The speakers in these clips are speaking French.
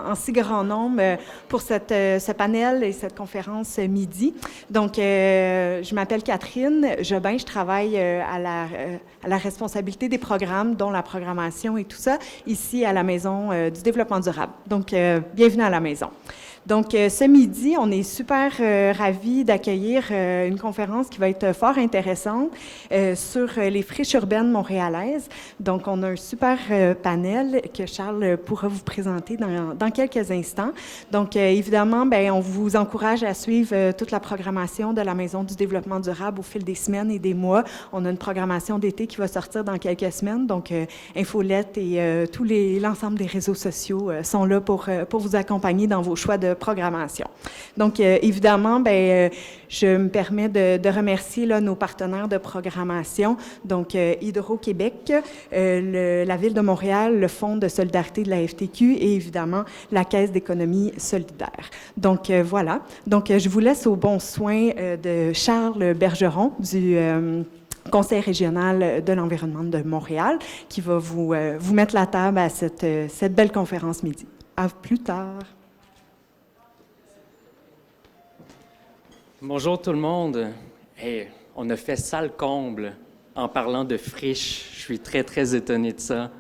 en si grand nombre pour ce panel et cette conférence midi. Donc, je m'appelle Catherine Jobin, je travaille à la responsabilité des programmes, dont la programmation et tout ça, ici à la Maison du développement durable. Donc, bienvenue à la maison. Donc, ce midi, on est super ravis d'accueillir une conférence qui va être fort intéressante sur les friches urbaines montréalaises. Donc, on a un super panel que Charles pourra vous présenter dans quelques instants. Donc, évidemment, bien, on vous encourage à suivre toute la programmation de la Maison du développement durable au fil des semaines et des mois. On a une programmation d'été qui va sortir dans quelques semaines. Donc, Infolette et l'ensemble des réseaux sociaux sont là pour vous accompagner dans vos choix de programmation. Donc, évidemment, bien, je me permets de remercier là, nos partenaires de programmation, donc Hydro-Québec, la Ville de Montréal, le Fonds de solidarité de la FTQ et évidemment la Caisse d'économie solidaire. Donc, voilà. Donc, je vous laisse au bon soin de Charles Bergeron du Conseil régional de l'environnement de Montréal qui va vous mettre la table à cette belle conférence midi. À plus tard. Bonjour tout le monde. Hey, on a fait salle comble en parlant de friches. Je suis très, très étonné de ça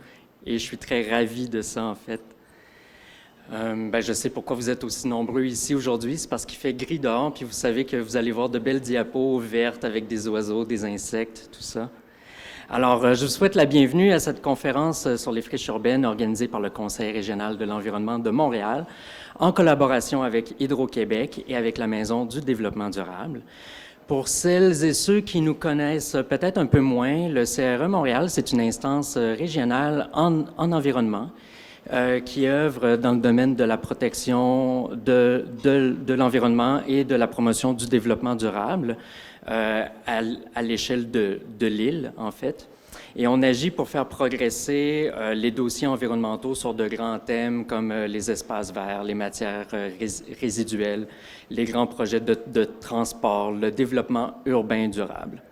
et je suis très ravi de ça, en fait. Je sais pourquoi vous êtes aussi nombreux ici aujourd'hui. C'est parce qu'il fait gris dehors, puis vous savez que vous allez voir de belles diapos vertes avec des oiseaux, des insectes, tout ça. Alors, je vous souhaite la bienvenue à cette conférence sur les friches urbaines organisée par le Conseil régional de l'environnement de Montréal, en collaboration avec Hydro-Québec et avec la Maison du développement durable. Pour celles et ceux qui nous connaissent peut-être un peu moins, le CRE Montréal, c'est une instance régionale en environnement qui œuvre dans le domaine de la protection de l'environnement et de la promotion du développement durable à l'échelle de l'île, en fait. Et on agit pour faire progresser les dossiers environnementaux sur de grands thèmes comme les espaces verts, les matières résiduelles, les grands projets de transport, le développement urbain durable.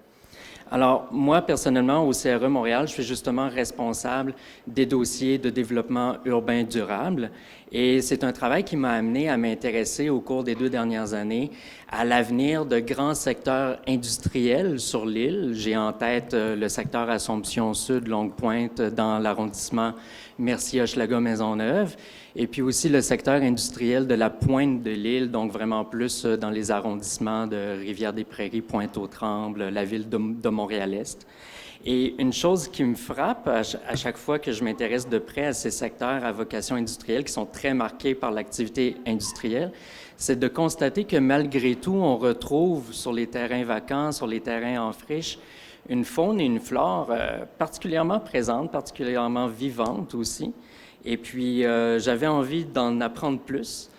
Alors, moi, personnellement, au CRE Montréal, je suis justement responsable des dossiers de développement urbain durable et c'est un travail qui m'a amené à m'intéresser au cours des 2 dernières années à l'avenir de grands secteurs industriels sur l'île. J'ai en tête le secteur Assomption Sud, Longue-Pointe, dans l'arrondissement Mercier-Hochelaga-Maisonneuve, et puis aussi le secteur industriel de la pointe de l'île, donc vraiment plus dans les arrondissements de Rivière-des-Prairies, Pointe-aux-Trembles, la ville de Montréal-Est. Et une chose qui me frappe à chaque fois que je m'intéresse de près à ces secteurs à vocation industrielle qui sont très marqués par l'activité industrielle, c'est de constater que malgré tout, on retrouve sur les terrains vacants, sur les terrains en friche, une faune et une flore particulièrement présentes, particulièrement vivantes aussi. Et puis, j'avais envie d'en apprendre plus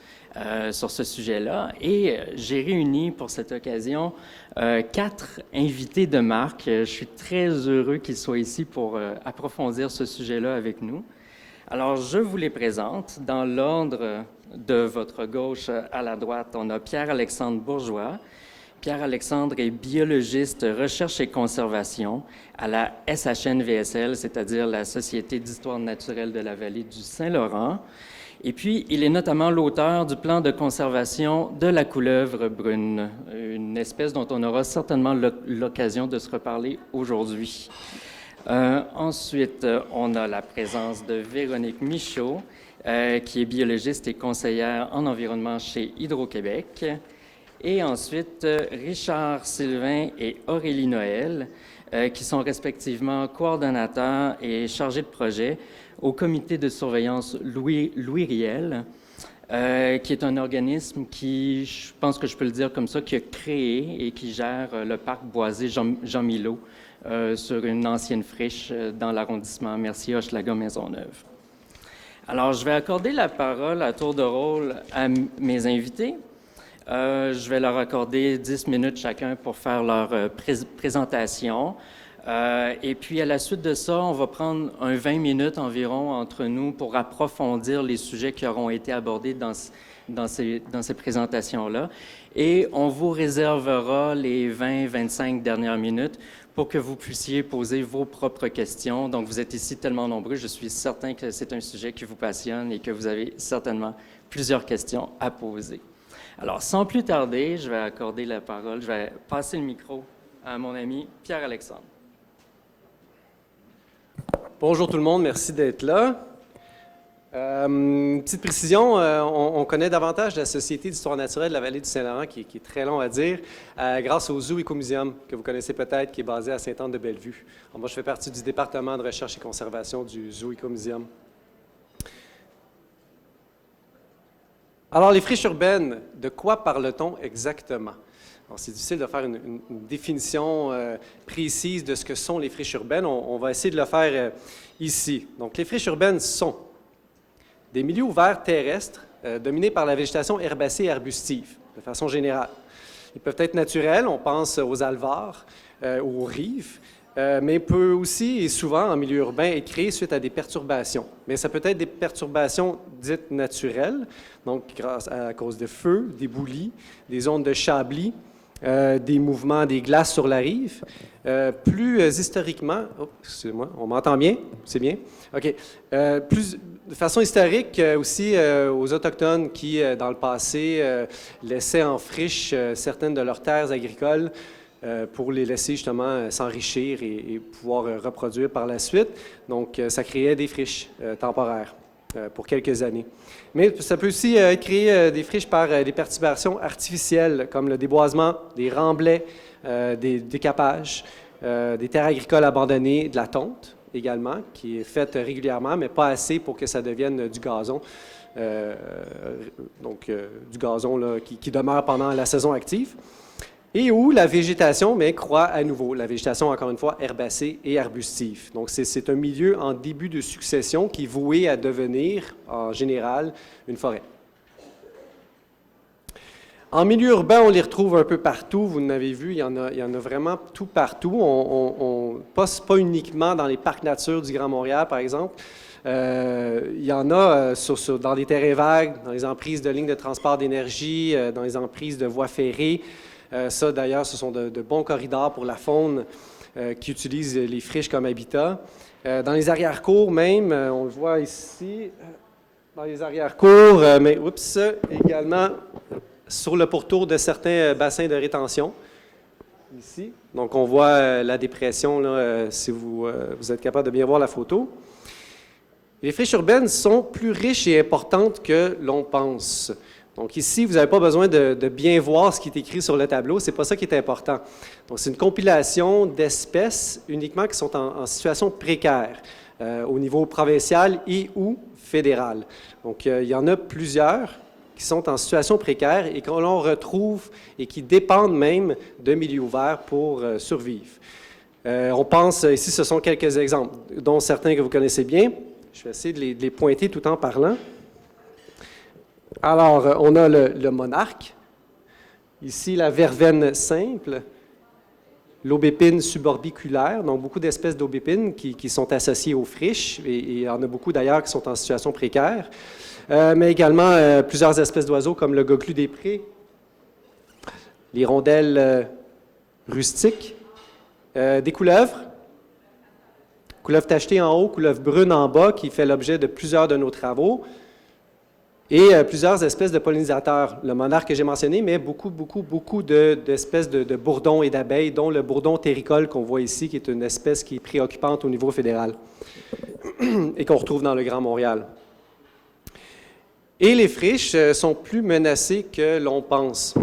sur ce sujet-là. Et j'ai réuni pour cette occasion 4 invités de marque. Je suis très heureux qu'ils soient ici pour approfondir ce sujet-là avec nous. Alors, je vous les présente. Dans l'ordre de votre gauche à la droite, on a Pierre-Alexandre Bourgeois. Pierre-Alexandre est biologiste recherche et conservation à la SHNVSL, c'est-à-dire la Société d'histoire naturelle de la vallée du Saint-Laurent. Et puis, il est notamment l'auteur du plan de conservation de la couleuvre brune, une espèce dont on aura certainement l'occasion de se reparler aujourd'hui. Ensuite, on a la présence de Véronique Michaud, qui est biologiste et conseillère en environnement chez Hydro-Québec. Et ensuite, Richard Sylvain et Aurélie Noël, qui sont respectivement coordonnateurs et chargés de projet au comité de surveillance Louis Riel, qui est un organisme qui, je pense que je peux le dire comme ça, qui a créé et qui gère le parc boisé Jean-Milot sur une ancienne friche dans l'arrondissement Mercier-Hochelaga-Maisonneuve. Alors, je vais accorder la parole à tour de rôle à mes invités. Je vais leur accorder 10 minutes chacun pour faire leur présentation. Et puis, à la suite de ça, on va prendre 20 minutes environ entre nous pour approfondir les sujets qui auront été abordés dans ces présentations-là. Et on vous réservera les 20-25 dernières minutes pour que vous puissiez poser vos propres questions. Donc, vous êtes ici tellement nombreux, je suis certain que c'est un sujet qui vous passionne et que vous avez certainement plusieurs questions à poser. Alors, sans plus tarder, je vais accorder la parole, je vais passer le micro à mon ami Pierre-Alexandre. Bonjour tout le monde, merci d'être là. Petite précision, on connaît davantage la Société d'histoire naturelle de la vallée du Saint-Laurent, qui est très long à dire, grâce au Zoo Écomuséum, que vous connaissez peut-être, qui est basé à Sainte-Anne-de-Bellevue. Moi, je fais partie du département de recherche et conservation du Zoo Écomuséum. Alors, les friches urbaines, de quoi parle-t-on exactement? C'est difficile de faire une définition précise de ce que sont les friches urbaines. On va essayer de le faire ici. Donc, les friches urbaines sont des milieux ouverts terrestres dominés par la végétation herbacée et arbustive, de façon générale. Ils peuvent être naturels, on pense aux alevars, aux rives, mais peut aussi et souvent en milieu urbain être créé suite à des perturbations. Mais ça peut être des perturbations dites naturelles, donc à cause de feux, d'éboulis, des ondes de chablis, des mouvements des glaces sur la rive. Plus historiquement, excusez-moi, on m'entend bien? C'est bien? OK. De façon historique aussi aux Autochtones qui, dans le passé, laissaient en friche certaines de leurs terres agricoles pour les laisser justement s'enrichir et pouvoir reproduire par la suite. Donc, ça créait des friches temporaires pour quelques années. Mais ça peut aussi être créé des friches par des perturbations artificielles, comme le déboisement, des remblais, des décapages, des terres agricoles abandonnées, de la tonte également, qui est faite régulièrement, mais pas assez pour que ça devienne du gazon. Du gazon là, qui demeure pendant la saison active. Et où la végétation croît à nouveau. La végétation, encore une fois, herbacée et arbustive. Donc, c'est un milieu en début de succession qui est voué à devenir, en général, une forêt. En milieu urbain, on les retrouve un peu partout. Vous l'avez vu, il y en a vraiment tout partout. On passe pas uniquement dans les parcs nature du Grand Montréal, par exemple. Il y en a dans des terrains vagues, dans les emprises de lignes de transport d'énergie, dans les emprises de voies ferrées. Ça, d'ailleurs, ce sont de bons corridors pour la faune qui utilise les friches comme habitat. Dans les arrière-cours même, on le voit ici, dans les arrière-cours, également sur le pourtour de certains bassins de rétention, ici. Donc, on voit la dépression, là, si vous êtes capable de bien voir la photo. Les friches urbaines sont plus riches et importantes que l'on pense. Donc ici, vous n'avez pas besoin de bien voir ce qui est écrit sur le tableau, ce n'est pas ça qui est important. Donc c'est une compilation d'espèces uniquement qui sont en situation précaire au niveau provincial et ou fédéral. Donc il y en a plusieurs qui sont en situation précaire et que l'on retrouve et qui dépendent même de milieux ouverts pour survivre. On pense, ici ce sont quelques exemples, dont certains que vous connaissez bien. Je vais essayer de les pointer tout en parlant. Alors, on a le monarque, ici la verveine simple, l'aubépine suborbiculaire, donc beaucoup d'espèces d'aubépines qui sont associées aux friches, et il y en a beaucoup d'ailleurs qui sont en situation précaire, mais également plusieurs espèces d'oiseaux comme le goclu des prés, l'hirondelle rustique, des couleuvres tachetée en haut, couleuvre brune en bas, qui fait l'objet de plusieurs de nos travaux, et plusieurs espèces de pollinisateurs. Le monarque que j'ai mentionné, mais beaucoup d'espèces de bourdons et d'abeilles, dont le bourdon terricole qu'on voit ici, qui est une espèce qui est préoccupante au niveau fédéral et qu'on retrouve dans le Grand Montréal. Et les friches sont plus menacées que l'on pense.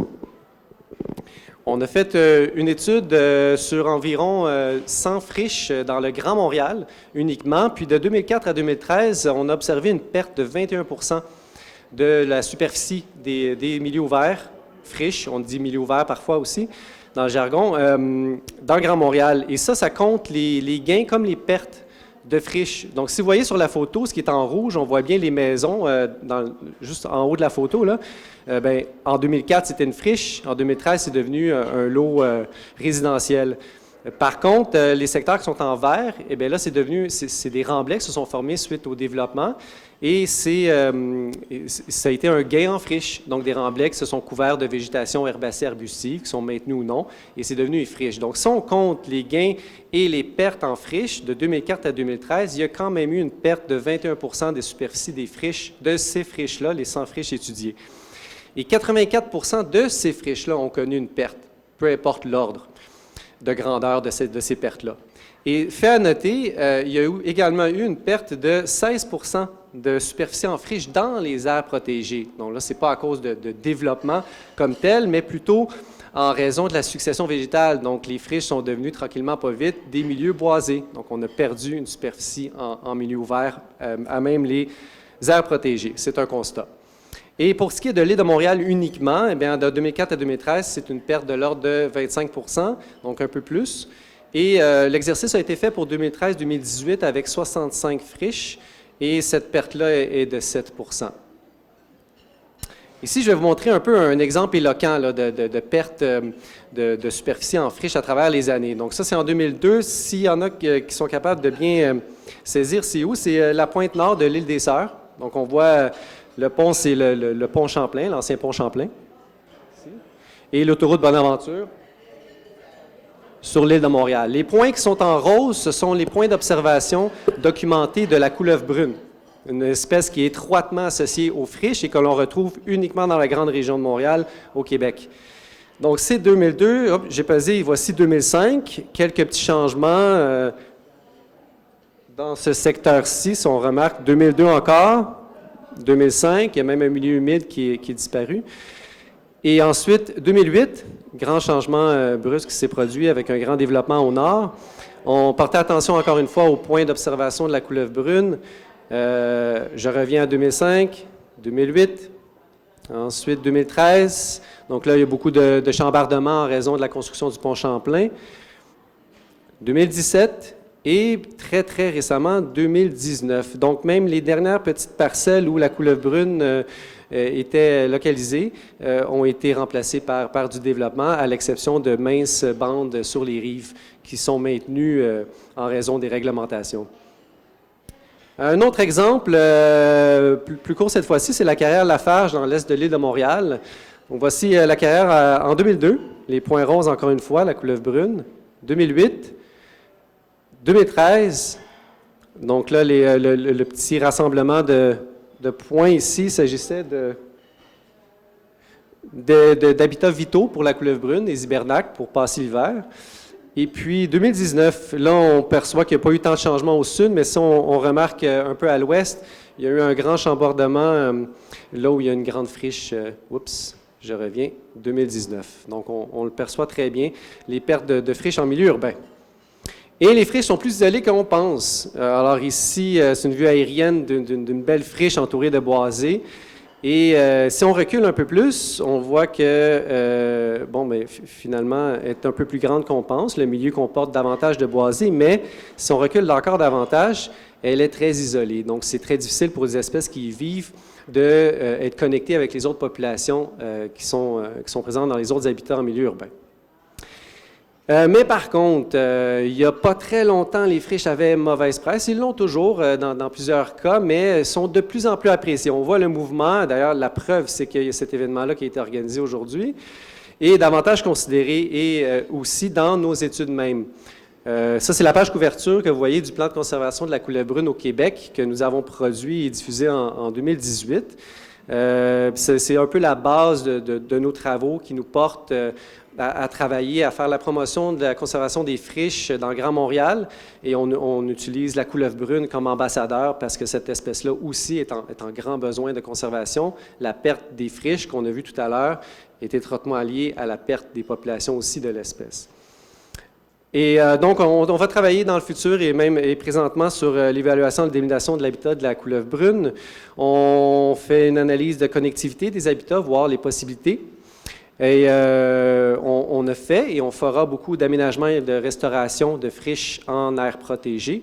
On a fait une étude sur environ 100 friches dans le Grand Montréal uniquement, puis de 2004 à 2013, on a observé une perte de 21% de la superficie des milieux ouverts, friches, on dit milieux ouverts parfois aussi, dans le jargon, dans le Grand Montréal. Et ça compte les gains comme les pertes de friches. Donc, si vous voyez sur la photo, ce qui est en rouge, on voit bien les maisons juste en haut de la photo, là. En 2004, c'était une friche. En 2013, c'est devenu un lot résidentiel. Par contre, les secteurs qui sont en vert, eh bien là, c'est des remblais qui se sont formés suite au développement et ça a été un gain en friche, donc des remblais qui se sont couverts de végétation herbacée arbustive, qui sont maintenus ou non, et c'est devenu des friches. Donc, si on compte les gains et les pertes en friche de 2004 à 2013, il y a quand même eu une perte de 21% des superficies des friches, de ces friches-là, les 100 friches étudiées. Et 84% de ces friches-là ont connu une perte, peu importe l'ordre de grandeur de ces pertes-là. Et fait à noter, il y a également eu une perte de 16% de superficie en friche dans les aires protégées. Donc là, ce n'est pas à cause de développement comme tel, mais plutôt en raison de la succession végétale. Donc les friches sont devenues tranquillement, pas vite, des milieux boisés. Donc on a perdu une superficie en milieu ouvert, à même les aires protégées. C'est un constat. Et pour ce qui est de l'île de Montréal uniquement, eh bien, de 2004 à 2013, c'est une perte de l'ordre de 25%, donc un peu plus. Et l'exercice a été fait pour 2013-2018 avec 65 friches, et cette perte-là est de 7%. Ici, je vais vous montrer un peu un exemple éloquent là, de perte de superficie en friche à travers les années. Donc ça, c'est en 2002. S'il y en a qui sont capables de bien saisir, c'est où? C'est la pointe nord de l'île des Sœurs. Donc on voit... Le pont, c'est le pont Champlain, l'ancien pont Champlain. Et l'autoroute Bonaventure sur l'île de Montréal. Les points qui sont en rose, ce sont les points d'observation documentés de la couleuvre brune, une espèce qui est étroitement associée aux friches et que l'on retrouve uniquement dans la grande région de Montréal, au Québec. Donc, c'est 2002. Hop, j'ai pesé, voici 2005. Quelques petits changements dans ce secteur-ci, si on remarque. 2002 encore. 2005, il y a même un milieu humide qui est disparu. Et ensuite, 2008, grand changement brusque qui s'est produit avec un grand développement au nord. On portait attention encore une fois au point d'observation de la couleuvre brune. Je reviens à 2005, 2008, ensuite 2013. Donc là, il y a beaucoup de chambardements en raison de la construction du pont Champlain. 2017. Et très, très récemment, 2019. Donc, même les dernières petites parcelles où la couleuvre brune était localisée ont été remplacées par du développement, à l'exception de minces bandes sur les rives qui sont maintenues en raison des réglementations. Un autre exemple, plus court cette fois-ci, c'est la carrière Lafarge dans l'est de l'île de Montréal. Donc, voici la carrière en 2002, les points roses encore une fois, la couleuvre brune. 2008. 2013, donc là, le petit rassemblement de points ici, il s'agissait d'habitats vitaux pour la couleuvre brune, des hibernacles pour passer l'hiver. Et puis 2019, là, on perçoit qu'il n'y a pas eu tant de changements au sud, mais si on remarque un peu à l'ouest, il y a eu un grand chambardement là où il y a une grande friche. Oups, je reviens, 2019. Donc, on le perçoit très bien, les pertes de friches en milieu urbain. Et les friches sont plus isolées qu'on pense. Alors ici, c'est une vue aérienne d'une belle friche entourée de boisés. Et si on recule un peu plus, on voit que, finalement, elle est un peu plus grande qu'on pense. Le milieu comporte davantage de boisés, mais si on recule encore davantage, elle est très isolée. Donc, c'est très difficile pour les espèces qui y vivent d'être connectées avec les autres populations qui sont présentes dans les autres habitats en milieu urbain. Mais par contre, il n'y a pas très longtemps, les friches avaient mauvaise presse. Ils l'ont toujours dans plusieurs cas, mais sont de plus en plus appréciées. On voit le mouvement. D'ailleurs, la preuve, c'est qu'il y a cet événement-là qui a été organisé aujourd'hui et davantage considéré et aussi dans nos études mêmes. Ça, c'est la page couverture que vous voyez du plan de conservation de la couleuvre brune au Québec que nous avons produit et diffusé en 2018. C'est un peu la base de nos travaux qui nous portent à travailler, à faire la promotion de la conservation des friches dans le Grand Montréal. Et on utilise la couleuvre brune comme ambassadeur parce que cette espèce-là aussi est en grand besoin de conservation. La perte des friches qu'on a vue tout à l'heure est étroitement liée à la perte des populations aussi de l'espèce. Et donc, on va travailler dans le futur et présentement sur l'évaluation et la délimitation de l'habitat de la couleuvre brune. On fait une analyse de connectivité des habitats, voir les possibilités. Et on a fait et on fera beaucoup d'aménagements et de restauration de friches en aires protégées.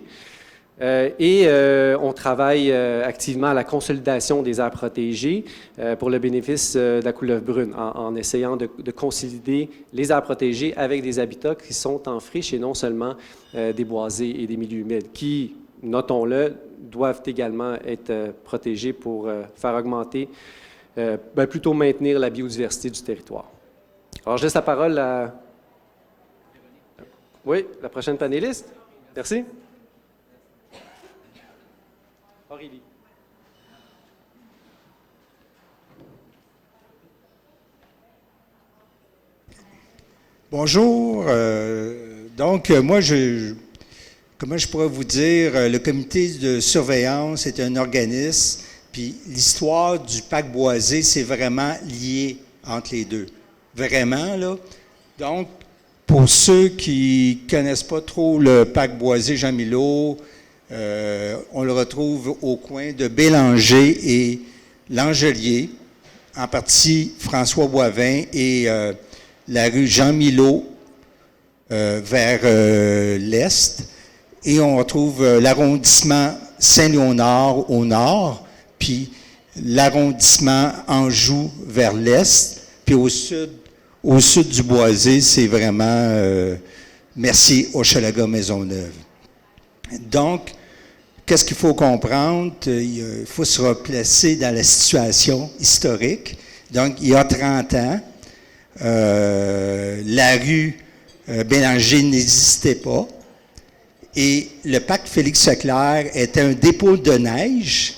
On travaille activement à la consolidation des aires protégées pour le bénéfice de la couleuvre brune, en essayant de consolider les aires protégées avec des habitats qui sont en friche et non seulement des boisés et des milieux humides, qui, notons-le, doivent également être protégés pour faire augmenter, plutôt maintenir la biodiversité du territoire. Alors, je laisse la parole à... Oui, la prochaine panéliste. Merci. Aurélie. Bonjour. Moi, comment je pourrais vous dire, le comité de surveillance est un organisme, puis l'histoire du parc boisé, c'est vraiment lié entre les deux. Vraiment, là. Donc, pour ceux qui ne connaissent pas trop le parc boisé Jean-Milot, on le retrouve au coin de Bélanger et Langelier, en partie François Boivin et la rue Jean-Milot vers l'est. Et on retrouve l'arrondissement Saint-Léonard au nord, puis l'arrondissement Anjou vers l'est, puis au sud du boisé, c'est vraiment Mercier-Hochelaga-Maisonneuve. Donc, qu'est-ce qu'il faut comprendre? Il faut se replacer dans la situation historique. Donc, il y a 30 ans, la rue Bélanger n'existait pas et le parc Félix-Leclerc était un dépôt de neige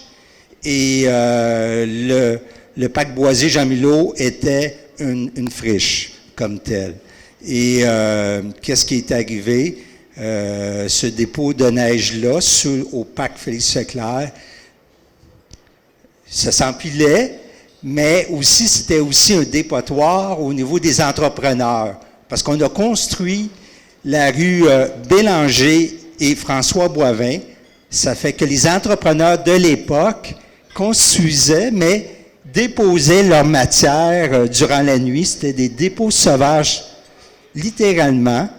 et le parc boisé Jean-Milot était une friche comme telle. Et qu'est-ce qui est arrivé? Ce dépôt de neige-là, au parc Félix-Leclerc, ça s'empilait, mais aussi c'était aussi un dépotoir au niveau des entrepreneurs, parce qu'on a construit la rue Bélanger et François Boivin. Ça fait que les entrepreneurs de l'époque construisaient, mais déposaient leur matière durant la nuit. C'était des dépôts sauvages, littéralement.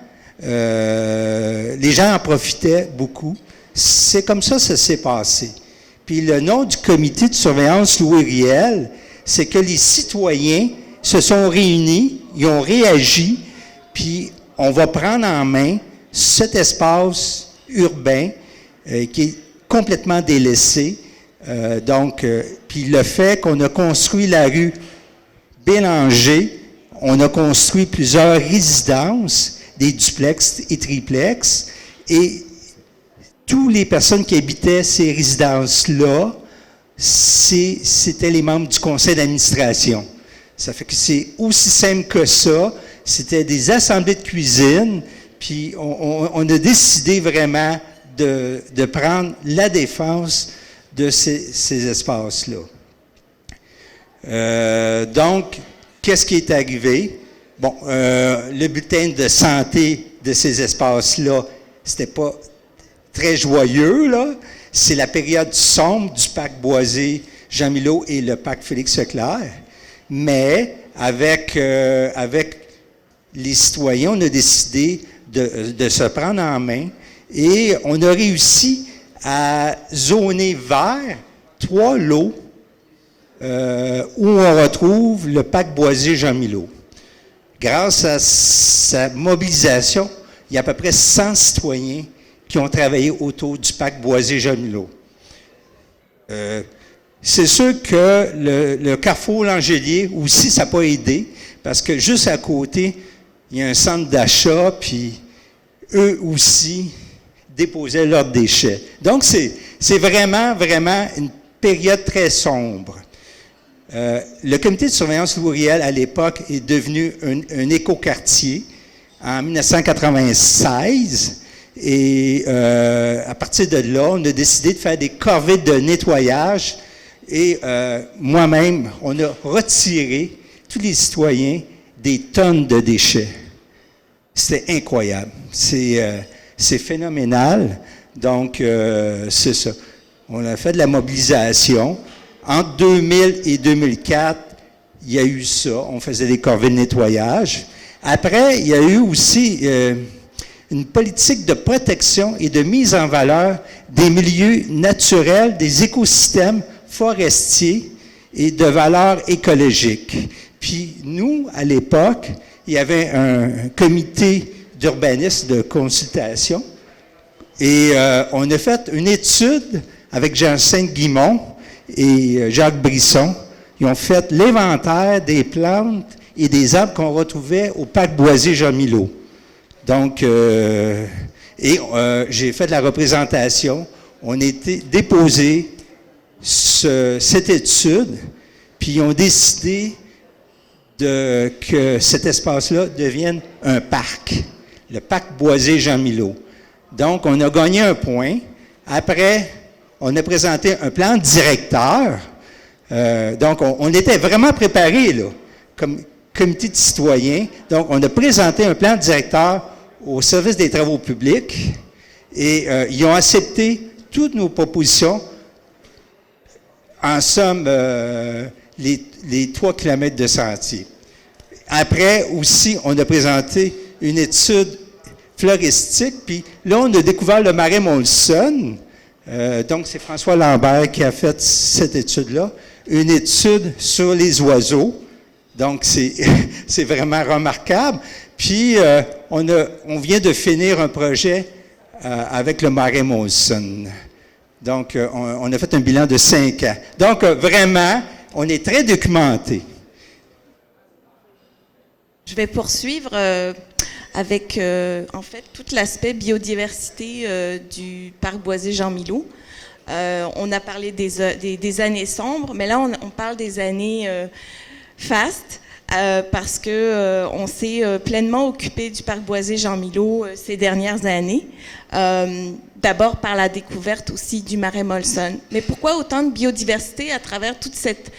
Les gens en profitaient beaucoup. C'est comme ça s'est passé. Puis le nom du comité de surveillance Louis Riel, c'est que les citoyens se sont réunis, ils ont réagi, puis on va prendre en main cet espace urbain qui est complètement délaissé. Puis le fait qu'on a construit la rue Bélanger, on a construit plusieurs résidences, des duplex et triplex, et toutes les personnes qui habitaient ces résidences-là, c'était les membres du conseil d'administration. Ça fait que c'est aussi simple que ça. C'était des assemblées de cuisine, puis on a décidé vraiment de prendre la défense de ces espaces-là. Donc, qu'est-ce qui est arrivé? Bon, le bulletin de santé de ces espaces-là, c'était pas très joyeux, là. C'est la période sombre du parc boisé Jean-Milot et le parc Félix-Leclerc. Mais avec les citoyens, on a décidé de se prendre en main et on a réussi à zoner vert 3 lots où on retrouve le parc boisé Jean-Milot. Grâce à sa mobilisation, il y a à peu près 100 citoyens qui ont travaillé autour du parc boisé Jean-Milot. C'est sûr que le carrefour Langelier aussi, ça n'a pas aidé, parce que juste à côté, il y a un centre d'achat, puis eux aussi déposaient leurs déchets. Donc, c'est vraiment, vraiment une période très sombre. Le comité de surveillance Louis Riel, à l'époque, est devenu un écoquartier en 1996. Et à partir de là, on a décidé de faire des corvées de nettoyage. Et moi-même, on a retiré, tous les citoyens, des tonnes de déchets. C'était incroyable. C'est phénoménal. Donc, c'est ça. On a fait de la mobilisation. Entre 2000 et 2004, il y a eu ça. On faisait des corvées de nettoyage. Après, il y a eu aussi une politique de protection et de mise en valeur des milieux naturels, des écosystèmes forestiers et de valeurs écologiques. Puis nous, à l'époque, il y avait un comité d'urbanisme de consultation et on a fait une étude avec Jean-Saint Guimont et Jacques Brisson. Ils ont fait l'inventaire des plantes et des arbres qu'on retrouvait au parc Boisé-Jean-Milot. Donc, j'ai fait de la représentation. On a déposé cette étude, puis ils ont décidé que cet espace-là devienne un parc, le parc Boisé-Jean-Milot. Donc, on a gagné un point. Après, on a présenté un plan directeur. Donc, on était vraiment préparés, là, comme comité de citoyens. Donc, on a présenté un plan directeur au service des travaux publics et ils ont accepté toutes nos propositions. En somme, les 3 kilomètres de sentier. Après aussi, on a présenté une étude floristique, puis là, on a découvert le marais Molson. Donc, c'est François Lambert qui a fait cette étude-là, une étude sur les oiseaux. Donc, c'est vraiment remarquable. Puis, on vient de finir un projet avec le marais Molson. Donc, on a fait un bilan de 5 ans. Donc, vraiment, on est très documenté. Je vais poursuivre avec, en fait, tout l'aspect biodiversité du parc Boisé-Jean-Milot. On a parlé des années sombres, mais là, on parle des années fastes, parce que on s'est pleinement occupé du parc Boisé-Jean-Milot ces dernières années. D'abord par la découverte aussi du marais Molson. Mais pourquoi autant de biodiversité à travers toute cette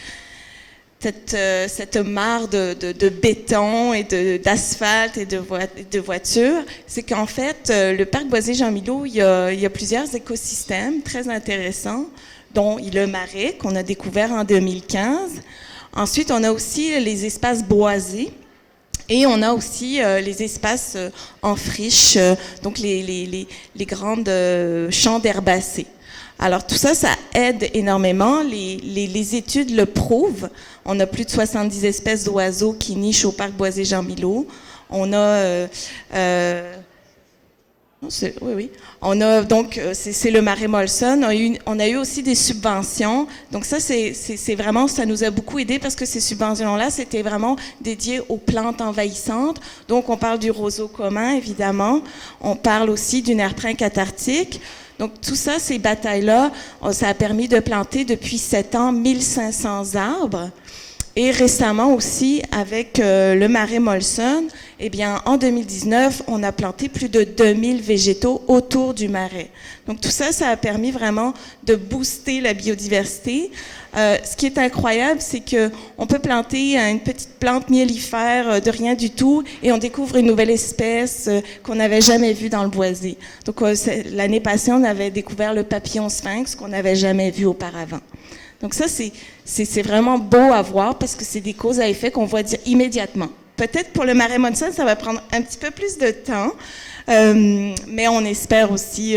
mare de béton et d'asphalte et de voitures? C'est qu'en fait, le parc Boisé-Jean-Milot, il y a plusieurs écosystèmes très intéressants, dont le marais qu'on a découvert en 2015. Ensuite, on a aussi les espaces boisés. Et on a aussi les espaces en friche, donc les grandes champs d'herbacées. Alors tout ça, ça aide énormément. Les études le prouvent. On a plus de 70 espèces d'oiseaux qui nichent au parc Boisé-Jean-Milot. On a... oui. On a donc, c'est le marais Molson. On a eu aussi des subventions. Donc ça, c'est vraiment, ça nous a beaucoup aidé parce que ces subventions-là, c'était vraiment dédié aux plantes envahissantes. Donc on parle du roseau commun, évidemment. On parle aussi du nerf-pin cathartique. Donc tout ça, ces batailles-là, ça a permis de planter depuis 7 ans 1500 arbres. Et récemment aussi, avec le marais Molson, eh bien, en 2019, on a planté plus de 2000 végétaux autour du marais. Donc tout ça, ça a permis vraiment de booster la biodiversité. Ce qui est incroyable, c'est qu'on peut planter une petite plante mellifère de rien du tout et on découvre une nouvelle espèce qu'on n'avait jamais vue dans le boisé. Donc l'année passée, on avait découvert le papillon sphinx qu'on n'avait jamais vu auparavant. Donc ça, c'est vraiment beau à voir parce que c'est des causes à effet qu'on voit dire immédiatement. Peut-être pour le marais Molson, ça va prendre un petit peu plus de temps, mais on espère aussi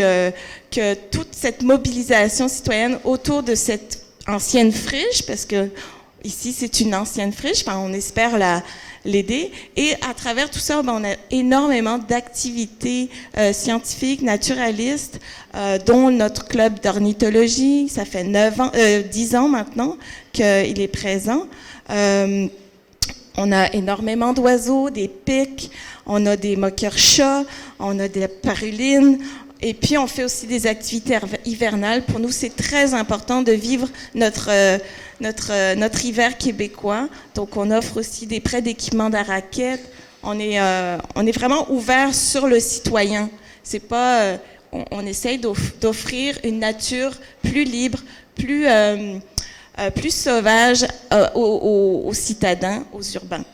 que toute cette mobilisation citoyenne autour de cette ancienne friche, parce que ici c'est une ancienne friche, enfin, on espère l'aider. Et à travers tout ça, on a énormément d'activités scientifiques, naturalistes, dont notre club d'ornithologie. Ça fait 10 ans maintenant qu'il est présent. On a énormément d'oiseaux, des pics, on a des moqueurs-chats, on a des parulines. Et puis, on fait aussi des activités hivernales. Pour nous, c'est très important de vivre notre hiver québécois. Donc, on offre aussi des prêts d'équipements de raquettes. On est vraiment ouvert sur le citoyen. C'est pas, on essaye d'offrir une nature plus libre, plus sauvage aux citadins, aux urbains.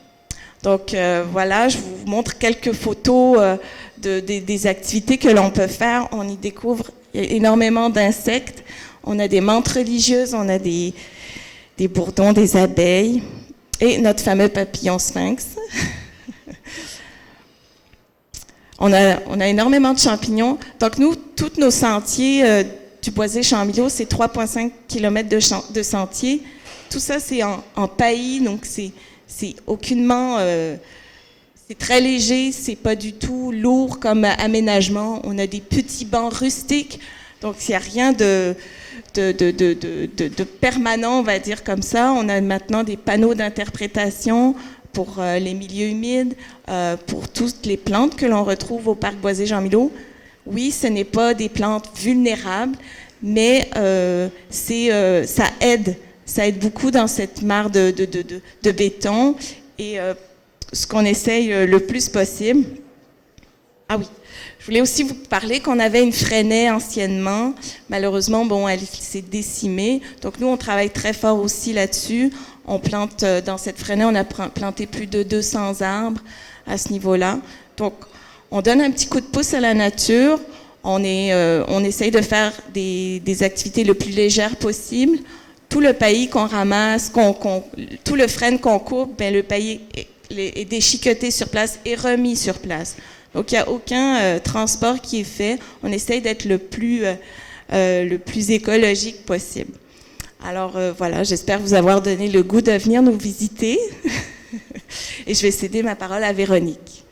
Donc, voilà, je vous montre quelques photos des activités que l'on peut faire. On y découvre énormément d'insectes. On a des menthes religieuses, on a des bourdons, des abeilles et notre fameux papillon sphinx. On a énormément de champignons. Donc, nous, tous nos sentiers du Boisé-Chamillot, c'est 3,5 km de sentiers. Tout ça, c'est en paillis, donc c'est aucunement... c'est très léger, c'est pas du tout lourd comme aménagement. On a des petits bancs rustiques, donc il n'y a rien de permanent, on va dire comme ça. On a maintenant des panneaux d'interprétation pour les milieux humides, pour toutes les plantes que l'on retrouve au parc Boisé-Jean-Milot. Oui, ce n'est pas des plantes vulnérables, mais ça aide. Ça aide beaucoup dans cette mare de béton. Et ce qu'on essaye le plus possible. Ah oui, je voulais aussi vous parler qu'on avait une fresnaie anciennement. Malheureusement, bon, elle s'est décimée. Donc nous, on travaille très fort aussi là-dessus. On plante dans cette fresnaie, on a planté plus de 200 arbres à ce niveau-là. Donc, on donne un petit coup de pouce à la nature. On essaye de faire des activités le plus légères possible. Tout le paillis qu'on ramasse, tout le frêne qu'on coupe, ben, le paillis est déchiqueté sur place et remis sur place. Donc, il n'y a aucun transport qui est fait. On essaye d'être le plus écologique possible. Alors, voilà, j'espère vous avoir donné le goût de venir nous visiter. Et je vais céder ma parole à Véronique.